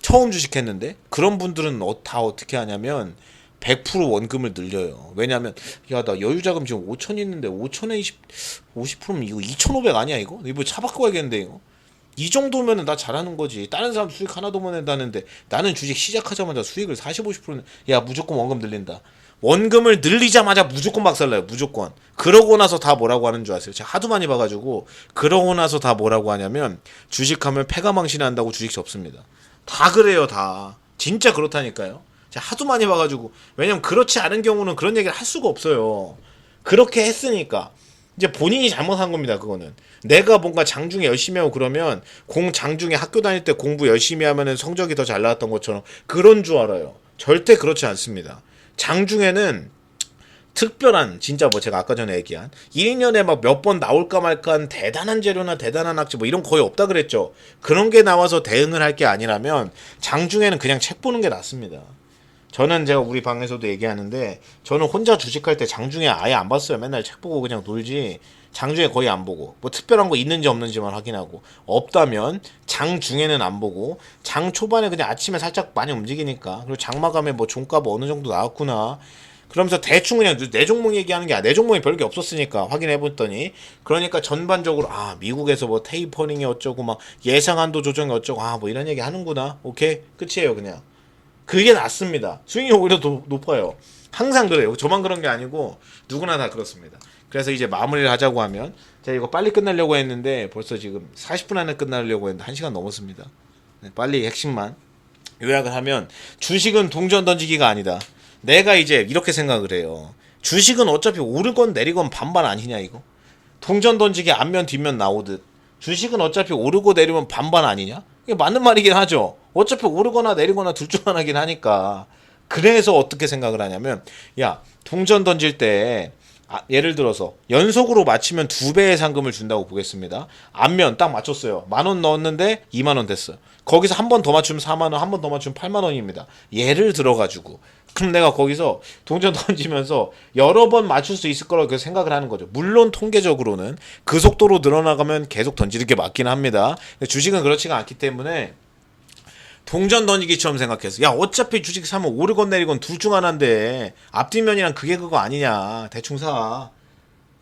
처음 주식했는데 그런 분들은 다 어떻게 하냐면 100% 원금을 늘려요. 왜냐면 나 여유자금 지금 5천 있는데 5천에 50%면 이거 2,500 아니야 이거? 이거 차 바꿔야겠는데 이거? 이 정도면은 나 잘하는 거지. 다른 사람 수익 하나도 못 낸다는데 나는 주식 시작하자마자 수익을 40, 50%는 무조건 원금 늘린다. 원금을 늘리자마자 무조건 박살나요. 무조건. 그러고 나서 다 뭐라고 하는 줄 아세요? 제가 하도 많이 봐가지고 그러고 나서 다 뭐라고 하냐면 주식하면 패가망신 한다고 주식 접습니다. 다 그래요 다. 진짜 그렇다니까요. 제가 하도 많이 봐가지고 왜냐면 그렇지 않은 경우는 그런 얘기를 할 수가 없어요. 그렇게 했으니까 이제 본인이 잘못한 겁니다. 그거는 내가 뭔가 장중에 열심히 하고 그러면 장중에 학교 다닐 때 공부 열심히 하면은 성적이 더 잘 나왔던 것처럼 그런 줄 알아요. 절대 그렇지 않습니다. 장중에는 특별한 진짜 제가 아까 전에 얘기한 1년에 막 몇 번 나올까 말까한 대단한 재료나 대단한 악재 이런 거의 없다 그랬죠. 그런 게 나와서 대응을 할 게 아니라면 장중에는 그냥 책 보는 게 낫습니다. 저는 제가 우리 방에서도 얘기하는데 저는 혼자 주식할 때 장중에 아예 안 봤어요. 맨날 책 보고 그냥 놀지 장중에 거의 안 보고 특별한 거 있는지 없는지만 확인하고 없다면 장중에는 안 보고 장 초반에 그냥 아침에 살짝 많이 움직이니까 그리고 장마감에 종가 어느 정도 나왔구나 그러면서 대충 그냥 내 종목 얘기하는 게 내 종목이 별게 없었으니까 확인해봤더니 그러니까 전반적으로 미국에서 테이퍼링이 어쩌고 막 예상한도 조정이 어쩌고 이런 얘기 하는구나 오케이 끝이에요 그냥 그게 낫습니다. 수익률 오히려 더 높아요. 항상 그래요. 저만 그런 게 아니고 누구나 다 그렇습니다. 그래서 이제 마무리를 하자고 하면 제가 이거 빨리 끝내려고 했는데 벌써 지금 40분 안에 끝내려고 했는데 1시간 넘었습니다. 빨리 핵심만 요약을 하면 주식은 동전 던지기가 아니다. 내가 이제 이렇게 생각을 해요. 주식은 어차피 오르건 내리건 반반 아니냐 이거. 동전 던지기 앞면 뒷면 나오듯 주식은 어차피 오르고 내리면 반반 아니냐? 이게 맞는 말이긴 하죠. 어차피 오르거나 내리거나 둘 중 하나긴 하니까. 그래서 어떻게 생각을 하냐면 동전 던질 때 예를 들어서 연속으로 맞히면 2배의 상금을 준다고 보겠습니다. 앞면 딱 맞췄어요. 10,000원 넣었는데 20,000원 됐어요. 거기서 한 번 더 맞추면 40,000원, 한 번 더 맞추면 80,000원입니다. 예를 들어가지고 그럼 내가 거기서 동전 던지면서 여러 번 맞출 수 있을 거라고 생각을 하는 거죠. 물론 통계적으로는 그 속도로 늘어나가면 계속 던지는 게 맞긴 합니다. 주식은 그렇지가 않기 때문에 동전 던지기처럼 생각해서 어차피 주식 사면 오르건 내리건 둘 중 하나인데 앞뒷면이랑 그게 그거 아니냐 대충 사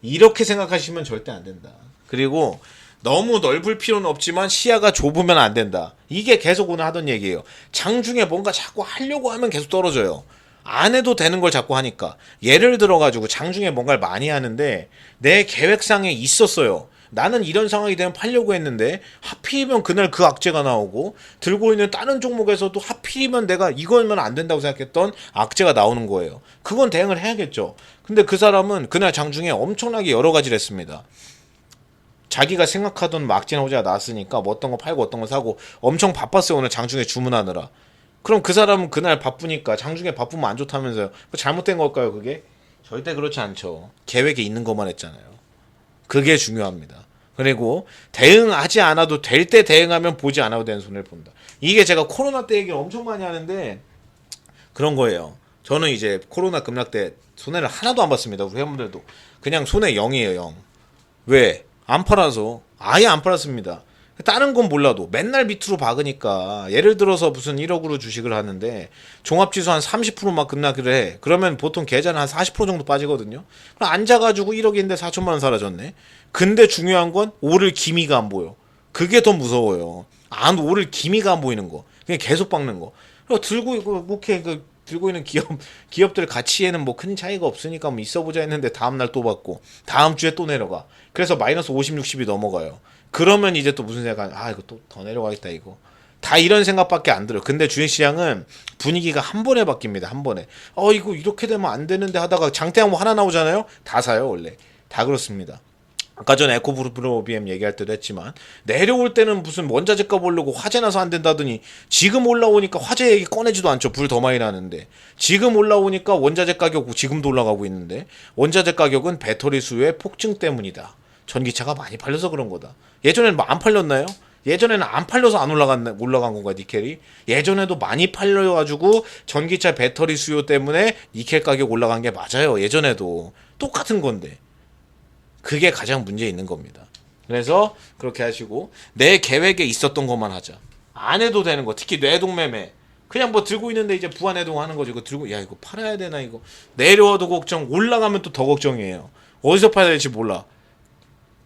이렇게 생각하시면 절대 안 된다. 그리고 너무 넓을 필요는 없지만 시야가 좁으면 안 된다. 이게 계속 오늘 하던 얘기예요. 장중에 뭔가 자꾸 하려고 하면 계속 떨어져요. 안 해도 되는 걸 자꾸 하니까. 예를 들어가지고 장중에 뭔가를 많이 하는데 내 계획상에 있었어요. 나는 이런 상황이 되면 팔려고 했는데 하필이면 그날 그 악재가 나오고 들고 있는 다른 종목에서도 하필이면 내가 이거면 안 된다고 생각했던 악재가 나오는 거예요. 그건 대응을 해야겠죠. 근데 그 사람은 그날 장중에 엄청나게 여러 가지를 했습니다. 자기가 생각하던 악재 호재가 나왔으니까 어떤 거 팔고 어떤 거 사고 엄청 바빴어요. 오늘 장중에 주문하느라. 그럼 그 사람은 그날 바쁘니까 장중에 바쁘면 안 좋다면서요. 잘못된 걸까요 그게? 절대 그렇지 않죠. 계획에 있는 것만 했잖아요. 그게 중요합니다. 그리고 대응하지 않아도 될 때 대응하면 보지 않아도 되는 손해를 본다. 이게 제가 코로나 때 얘기를 엄청 많이 하는데 그런 거예요. 저는 이제 코로나 급락 때 손해를 하나도 안 봤습니다. 우리 회원분들도. 그냥 손해 0이에요. 0. 왜? 안 팔아서. 아예 안 팔았습니다. 다른 건 몰라도 맨날 밑으로 박으니까 예를 들어서 무슨 1억으로 주식을 하는데 종합지수 한 30%막 급락을 해. 그러면 보통 계좌는 한 40% 정도 빠지거든요. 그럼 앉아가지고 1억인데 4천만 원 사라졌네. 근데 중요한 건 오를 기미가 안 보여. 그게 더 무서워요. 안 오를 기미가 안 보이는 거. 그냥 계속 박는 거. 들고 뭐 이렇게 들고 있는 기업들 가치에는 뭐 큰 차이가 없으니까 뭐 있어보자 했는데 다음날 또 받고 다음 주에 또 내려가. 그래서 마이너스 50, 60이 넘어가요. 그러면 이제 또 무슨 생각, 이거 또 더 내려가겠다 이거. 다 이런 생각밖에 안 들어요. 근데 주식시장은 분위기가 한 번에 바뀝니다. 한 번에. 이거 이렇게 되면 안 되는데 하다가 장대양 뭐 하나 나오잖아요. 다 사요 원래. 다 그렇습니다. 아까 전에 에코프로비엠 얘기할 때도 했지만 내려올 때는 무슨 원자재 값 오르고 화재 나서 안 된다더니 지금 올라오니까 화재 얘기 꺼내지도 않죠. 불 더 많이 나는데 지금 올라오니까 원자재 가격 지금도 올라가고 있는데 원자재 가격은 배터리 수요의 폭증 때문이다. 전기차가 많이 팔려서 그런 거다. 예전에는 뭐 안 팔렸나요? 예전에는 안 팔려서 안 올라간 건가요, 니켈이? 예전에도 많이 팔려가지고 전기차 배터리 수요 때문에 니켈 가격 올라간 게 맞아요. 예전에도 똑같은 건데. 그게 가장 문제 있는 겁니다. 그래서 그렇게 하시고 내 계획에 있었던 것만 하자. 안 해도 되는 거. 특히 뇌동매매. 그냥 뭐 들고 있는데 이제 부안해동 하는 거지. 이거 들고 이거 팔아야 되나 이거. 내려와도 걱정. 올라가면 또 더 걱정이에요. 어디서 팔아야 될지 몰라.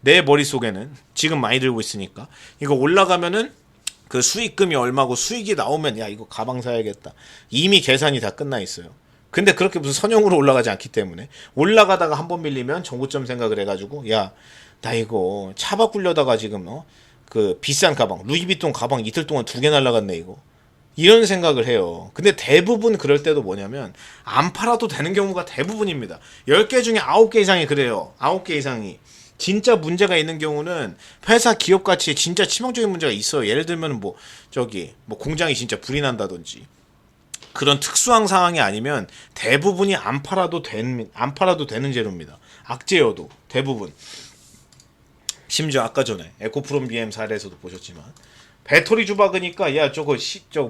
내 머릿속에는 지금 많이 들고 있으니까 이거 올라가면은 그 수익금이 얼마고 수익이 나오면 이거 가방 사야겠다. 이미 계산이 다 끝나 있어요. 근데 그렇게 무슨 선형으로 올라가지 않기 때문에 올라가다가 한번 밀리면 정고점 생각을 해가지고 나 이거 차 바꾸려다가 지금 그 비싼 가방 루이비통 가방 이틀 동안 2개 날라갔네 이거. 이런 생각을 해요. 근데 대부분 그럴 때도 뭐냐면 안 팔아도 되는 경우가 대부분입니다. 10개 중에 9개 이상이 그래요. 9개 이상이. 진짜 문제가 있는 경우는 회사 기업 가치에 진짜 치명적인 문제가 있어요. 예를 들면 뭐 공장이 진짜 불이 난다든지 그런 특수한 상황이 아니면 대부분이 안 팔아도 되는 재료입니다. 악재여도 대부분. 심지어 아까 전에 에코프롬 BM 사례에서도 보셨지만 배터리 주박으니까 저거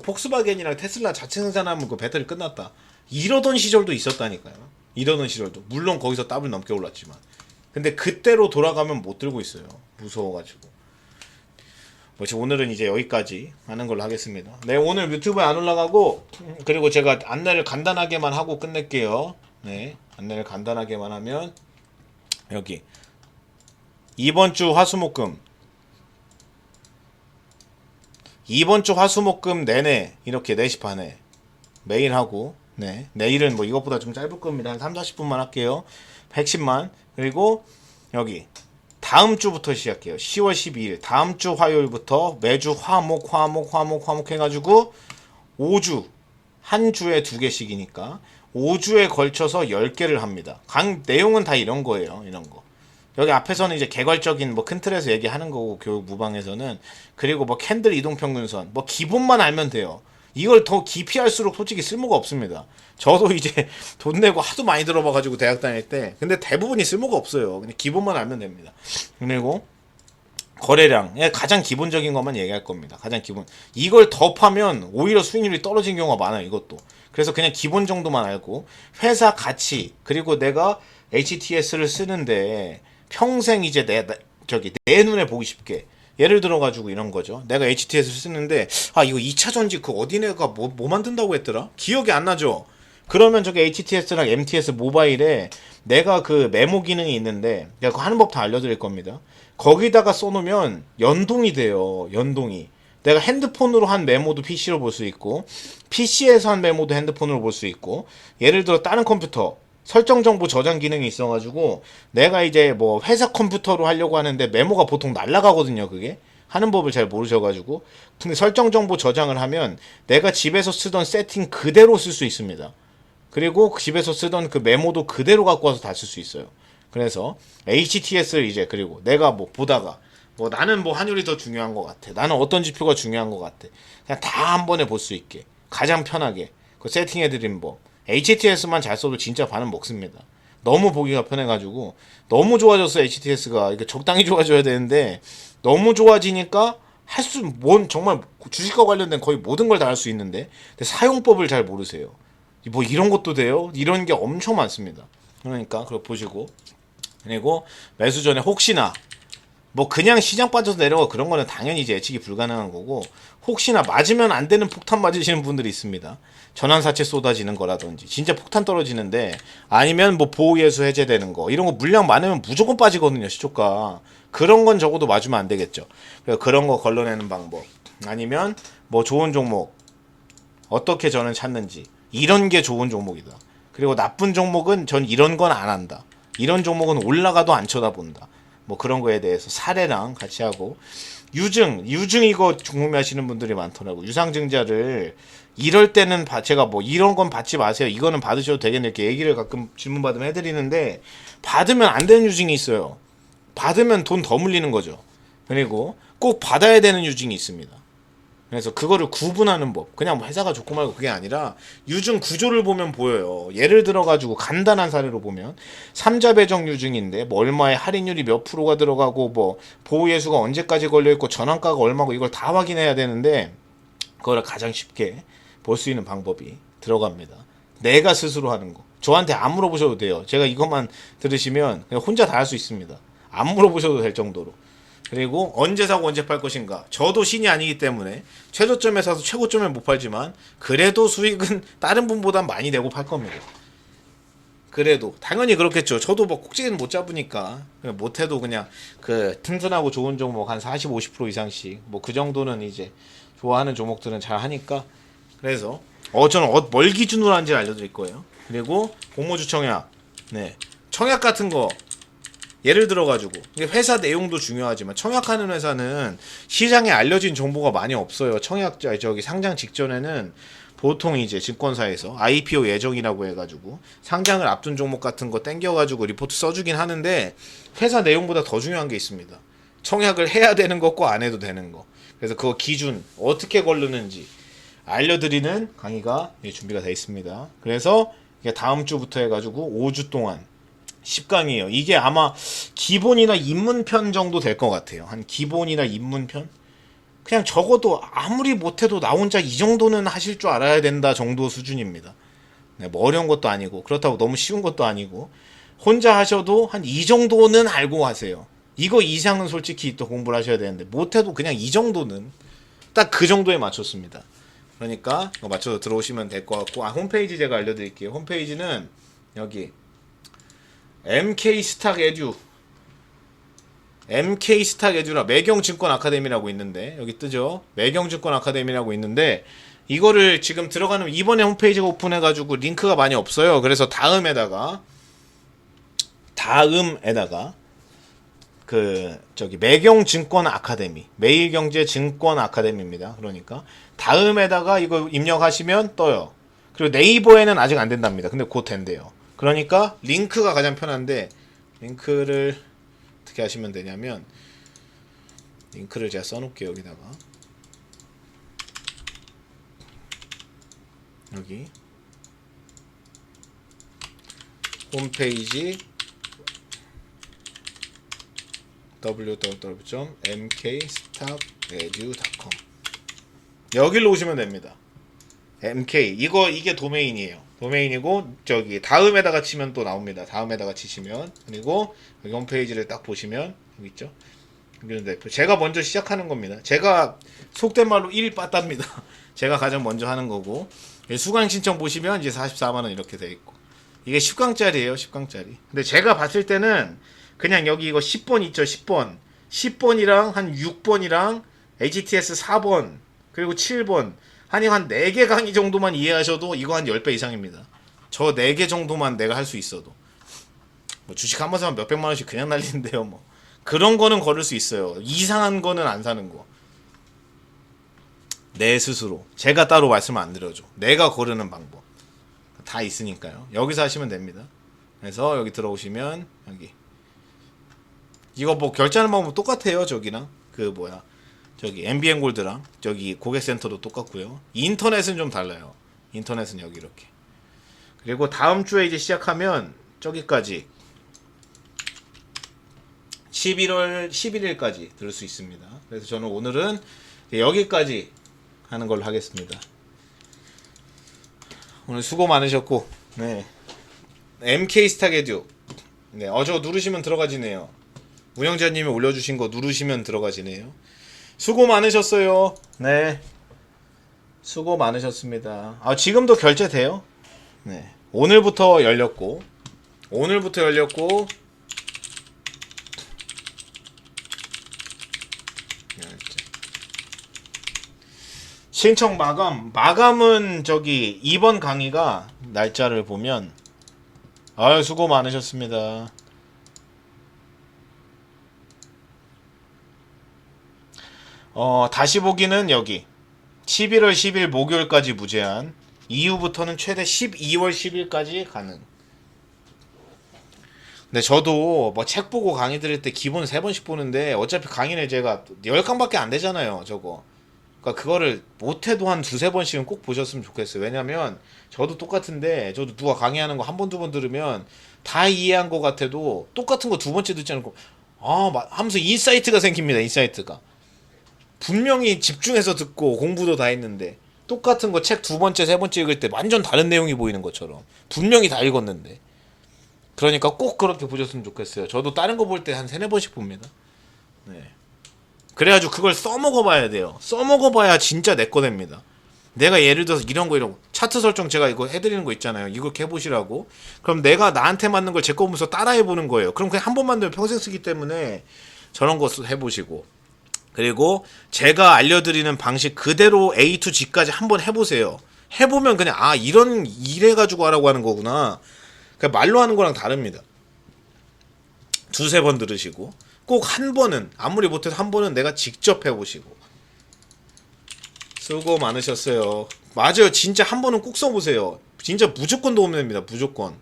폭스바겐이랑 테슬라 자체 생산하면 그 배터리 끝났다. 이러던 시절도 있었다니까요. 이러던 시절도. 물론 거기서 더블 넘게 올랐지만. 근데 그때로 돌아가면 못 들고 있어요. 무서워가지고. 지금 오늘은 이제 여기까지 하는 걸로 하겠습니다. 네, 오늘 유튜브에 안 올라가고 그리고 제가 안내를 간단하게만 하고 끝낼게요. 네, 안내를 간단하게만 하면 여기 이번 주 화수목금 내내 이렇게 4시 반에 매일 하고 내일은 뭐 이것보다 좀 짧을 겁니다. 한 3-40분만 할게요. 110만. 그리고 여기 다음 주부터 시작해요. 10월 12일 다음 주 화요일부터 매주 화목 해가지고 5주 한 주에 2개씩이니까 5주에 걸쳐서 10개를 합니다. 내용은 다 이런 거예요. 이런 거. 여기 앞에서는 이제 개괄적인 큰 틀에서 얘기하는 거고 교육 무방에서는 그리고 캔들 이동평균선 기본만 알면 돼요. 이걸 더 깊이 할수록 솔직히 쓸모가 없습니다. 저도 이제 돈 내고 하도 많이 들어봐가지고 대학 다닐 때 근데 대부분이 쓸모가 없어요. 그냥 기본만 알면 됩니다. 그리고 거래량 가장 기본적인 것만 얘기할 겁니다. 가장 기본. 이걸 더 파면 오히려 수익률이 떨어진 경우가 많아요. 이것도. 그래서 그냥 기본 정도만 알고 회사 가치 그리고 내가 HTS를 쓰는데 평생 이제 내 눈에 보기 쉽게 예를 들어가지고 이런 거죠. 내가 HTS를 쓰는데 이거 2차 전지 어디네가 뭐 만든다고 했더라? 기억이 안 나죠? 그러면 저기 HTS랑 MTS 모바일에 내가 그 메모 기능이 있는데 그거 하는 법 다 알려드릴 겁니다. 거기다가 써놓으면 연동이 돼요. 연동이. 내가 핸드폰으로 한 메모도 PC로 볼 수 있고 PC에서 한 메모도 핸드폰으로 볼 수 있고 예를 들어 다른 컴퓨터 설정 정보 저장 기능이 있어가지고 내가 이제 회사 컴퓨터로 하려고 하는데 메모가 보통 날아가거든요. 그게 하는 법을 잘 모르셔가지고 근데 설정 정보 저장을 하면 내가 집에서 쓰던 세팅 그대로 쓸 수 있습니다. 그리고 집에서 쓰던 그 메모도 그대로 갖고 와서 다 쓸 수 있어요. 그래서 HTS를 이제 그리고 내가 보다가 나는 환율이 더 중요한 것 같아. 나는 어떤 지표가 중요한 것 같아. 그냥 다 한 번에 볼 수 있게 가장 편하게 그 세팅해드린 법. HTS만 잘 써도 진짜 반은 먹습니다. 너무 보기가 편해가지고 너무 좋아졌어. HTS가 이게 적당히 좋아져야 되는데 너무 좋아지니까 정말 주식과 관련된 거의 모든 걸 다 할 수 있는데 근데 사용법을 잘 모르세요. 이런 것도 돼요? 이런 게 엄청 많습니다. 그러니까 그거 보시고 그리고 매수 전에 혹시나 뭐 그냥 시장 빠져서 내려가 그런 거는 당연히 이제 예측이 불가능한 거고, 혹시나 맞으면 안 되는 폭탄 맞으시는 분들이 있습니다. 전환사채 쏟아지는 거라든지 진짜 폭탄 떨어지는데, 아니면 뭐 보호예수 해제되는 거, 이런 거 물량 많으면 무조건 빠지거든요, 시초가. 그런 건 적어도 맞으면 안 되겠죠. 그래서 그런 거 걸러내는 방법, 아니면 뭐 좋은 종목 어떻게 저는 찾는지, 이런 게 좋은 종목이다. 그리고 나쁜 종목은 전 이런 건 안 한다. 이런 종목은 올라가도 안 쳐다본다. 뭐 그런 거에 대해서 사례랑 같이 하고, 유증 이거 궁금해하시는 분들이 많더라고. 유상증자를 이럴 때는 제가 뭐 이런 건 받지 마세요, 이거는 받으셔도 되겠네, 이렇게 얘기를 가끔 질문 받으면 해드리는데, 받으면 안 되는 유증이 있어요. 받으면 돈 더 물리는 거죠. 그리고 꼭 받아야 되는 유증이 있습니다. 그래서 그거를 구분하는 법, 그냥 뭐 회사가 좋고 말고 그게 아니라 유증 구조를 보면 보여요. 예를 들어가지고 간단한 사례로 보면 삼자 배정 유증인데 뭐 얼마에 할인율이 몇 프로가 들어가고 뭐 보호예수가 언제까지 걸려있고 전환가가 얼마고, 이걸 다 확인해야 되는데, 그거를 가장 쉽게 볼 수 있는 방법이 들어갑니다. 내가 스스로 하는 거. 저한테 안 물어보셔도 돼요. 제가 이것만 들으시면 그냥 혼자 다 할 수 있습니다. 안 물어보셔도 될 정도로. 그리고 언제 사고 언제 팔 것인가, 저도 신이 아니기 때문에 최저점에 사서 최고점에 못 팔지만 그래도 수익은 다른 분보다 많이 내고 팔 겁니다. 그래도 당연히 그렇겠죠. 저도 뭐 꼭지는 못 잡으니까, 못해도 그냥 그 튼튼하고 좋은 종목 한 40, 50% 이상씩, 뭐 그 정도는 이제 좋아하는 종목들은 잘 하니까. 그래서 저는 뭘 기준으로 하는지 알려드릴 거예요. 그리고 공모주 청약, 네, 청약 같은 거 예를 들어가지고, 회사 내용도 중요하지만 청약하는 회사는 시장에 알려진 정보가 많이 없어요. 상장 직전에는 보통 이제 증권사에서 IPO 예정이라고 해가지고 상장을 앞둔 종목 같은 거 땡겨가지고 리포트 써주긴 하는데, 회사 내용보다 더 중요한 게 있습니다. 청약을 해야 되는 것과 안 해도 되는 거. 그래서 그거 기준 어떻게 걸르는지 알려드리는 강의가 준비가 되어 있습니다. 그래서 다음 주부터 해가지고 5주 동안 10강이에요. 이게 아마 기본이나 입문편 정도 될 것 같아요. 한 기본이나 입문편? 그냥 적어도 아무리 못해도 나 혼자 이 정도는 하실 줄 알아야 된다 정도 수준입니다. 네, 뭐 어려운 것도 아니고 그렇다고 너무 쉬운 것도 아니고, 혼자 하셔도 한 이 정도는 알고 하세요. 이거 이상은 솔직히 또 공부를 하셔야 되는데, 못해도 그냥 이 정도는 딱 그 정도에 맞췄습니다. 그러니까 이거 맞춰서 들어오시면 될 것 같고, 홈페이지 제가 알려드릴게요. 홈페이지는 여기 MK스탁에듀라 매경증권 아카데미라고 있는데, 여기 뜨죠? 매경증권 아카데미라고 있는데, 이거를 지금 들어가는, 이번에 홈페이지가 오픈해가지고 링크가 많이 없어요. 그래서 다음에다가 매경증권 아카데미, 매일경제증권 아카데미입니다. 그러니까 다음에다가 이거 입력하시면 떠요. 그리고 네이버에는 아직 안 된답니다. 근데 곧 된대요. 그러니까 링크가 가장 편한데, 링크를 어떻게 하시면 되냐면, 링크를 제가 써놓을게요. 여기다가 여기 홈페이지 www.mkstockedu.com 여기로 오시면 됩니다. MK 이게 도메인이에요. 도메인이고, 저기 다음에다가 치면 또 나옵니다. 다음에다가 치시면, 그리고 여기 홈페이지를 딱 보시면 여기 있죠. 제가 먼저 시작하는 겁니다. 제가 속된 말로 1위 빠답니다. 제가 가장 먼저 하는 거고, 수강 신청 보시면 이제 44만 원 이렇게 돼 있고, 이게 10강짜리예요. 10강짜리. 근데 제가 봤을 때는 그냥 여기 이거 10번 있죠. 10번이랑 한 6번이랑 HTS 4번 그리고 7번 한 4개 강의 정도만 이해하셔도 이거 한 10배 이상입니다. 저 4개 정도만 내가 할 수 있어도. 뭐 주식 한 번 사면 몇백만 원씩 그냥 날리는데요. 뭐 그런 거는 걸을 수 있어요. 이상한 거는 안 사는 거. 내 스스로. 제가 따로 말씀을 안 드려줘. 내가 고르는 방법. 다 있으니까요. 여기서 하시면 됩니다. 그래서 여기 들어오시면 여기 이거 뭐 결제하는 방법 똑같아요. 저기랑 저기 MBN 골드랑 저기 고객센터도 똑같고요. 인터넷은 좀 달라요. 인터넷은 여기 이렇게. 그리고 다음 주에 이제 시작하면 저기까지 11월 11일까지 들을 수 있습니다. 그래서 저는 오늘은 여기까지 하는 걸로 하겠습니다. 오늘 수고 많으셨고, 네. MK스탁에듀. 네, 저거 누르시면 들어가지네요. 운영자님이 올려주신 거 누르시면 들어가지네요. 수고 많으셨어요. 네. 수고 많으셨습니다. 아, 지금도 결제돼요? 네. 오늘부터 열렸고. 신청 마감은 저기 이번 강의가 날짜를 보면 아유 수고 많으셨습니다. 다시 보기는 여기 11월 10일 목요일까지 무제한, 이후부터는 최대 12월 10일까지 가능. 근데 저도 뭐 책 보고 강의 들을 때 기본 3번씩 보는데 어차피 강의는 제가 10강밖에 안 되잖아요 저거. 그러니까 그거를 못해도 한 2-3번씩은 꼭 보셨으면 좋겠어요. 왜냐면 저도 똑같은데, 저도 누가 강의하는 거 한 번, 2번 들으면 다 이해한 것 같아도 똑같은 거 2번째 듣지 않고 하면서 인사이트가 생깁니다. 인사이트가. 분명히 집중해서 듣고 공부도 다 했는데 똑같은 거 책 2번째, 3번째 읽을 때 완전 다른 내용이 보이는 것처럼 분명히 다 읽었는데. 그러니까 꼭 그렇게 보셨으면 좋겠어요. 저도 다른 거 볼 때 한 3-4번씩 봅니다. 네. 그래가지고 그걸 써먹어봐야 돼요. 써먹어봐야 진짜 내 거 됩니다. 내가 예를 들어서 이런 거 차트 설정 제가 이거 해드리는 거 있잖아요. 이거 해보시라고. 그럼 내가 나한테 맞는 걸 제 거 보면서 따라해보는 거예요. 그럼 그냥 한 번만 되면 평생 쓰기 때문에 저런 거 해보시고, 그리고 제가 알려드리는 방식 그대로 A to G까지 한번 해보세요. 해보면 그냥 이래가지고 하라고 하는 거구나. 그러니까 말로 하는 거랑 다릅니다. 2-3번 들으시고 꼭 한 번은, 아무리 못해도 한 번은 내가 직접 해보시고. 수고 많으셨어요. 맞아요. 진짜 한 번은 꼭 써보세요. 진짜 무조건 도움됩니다. 무조건.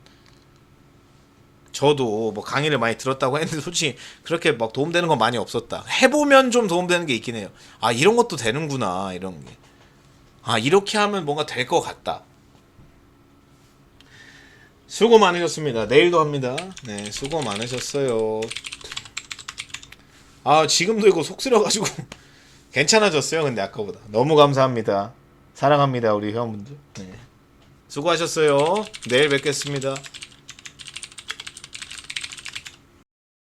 저도 뭐 강의를 많이 들었다고 했는데 솔직히 그렇게 막 도움되는 건 많이 없었다. 해보면 좀 도움되는 게 있긴 해요. 이런 것도 되는구나, 이런 게. 이렇게 하면 뭔가 될 것 같다. 수고 많으셨습니다. 내일도 합니다. 네, 수고 많으셨어요. 지금도 이거 속 쓰려가지고 괜찮아졌어요. 근데 아까보다 너무 감사합니다. 사랑합니다, 우리 회원분들. 네. 수고하셨어요. 내일 뵙겠습니다.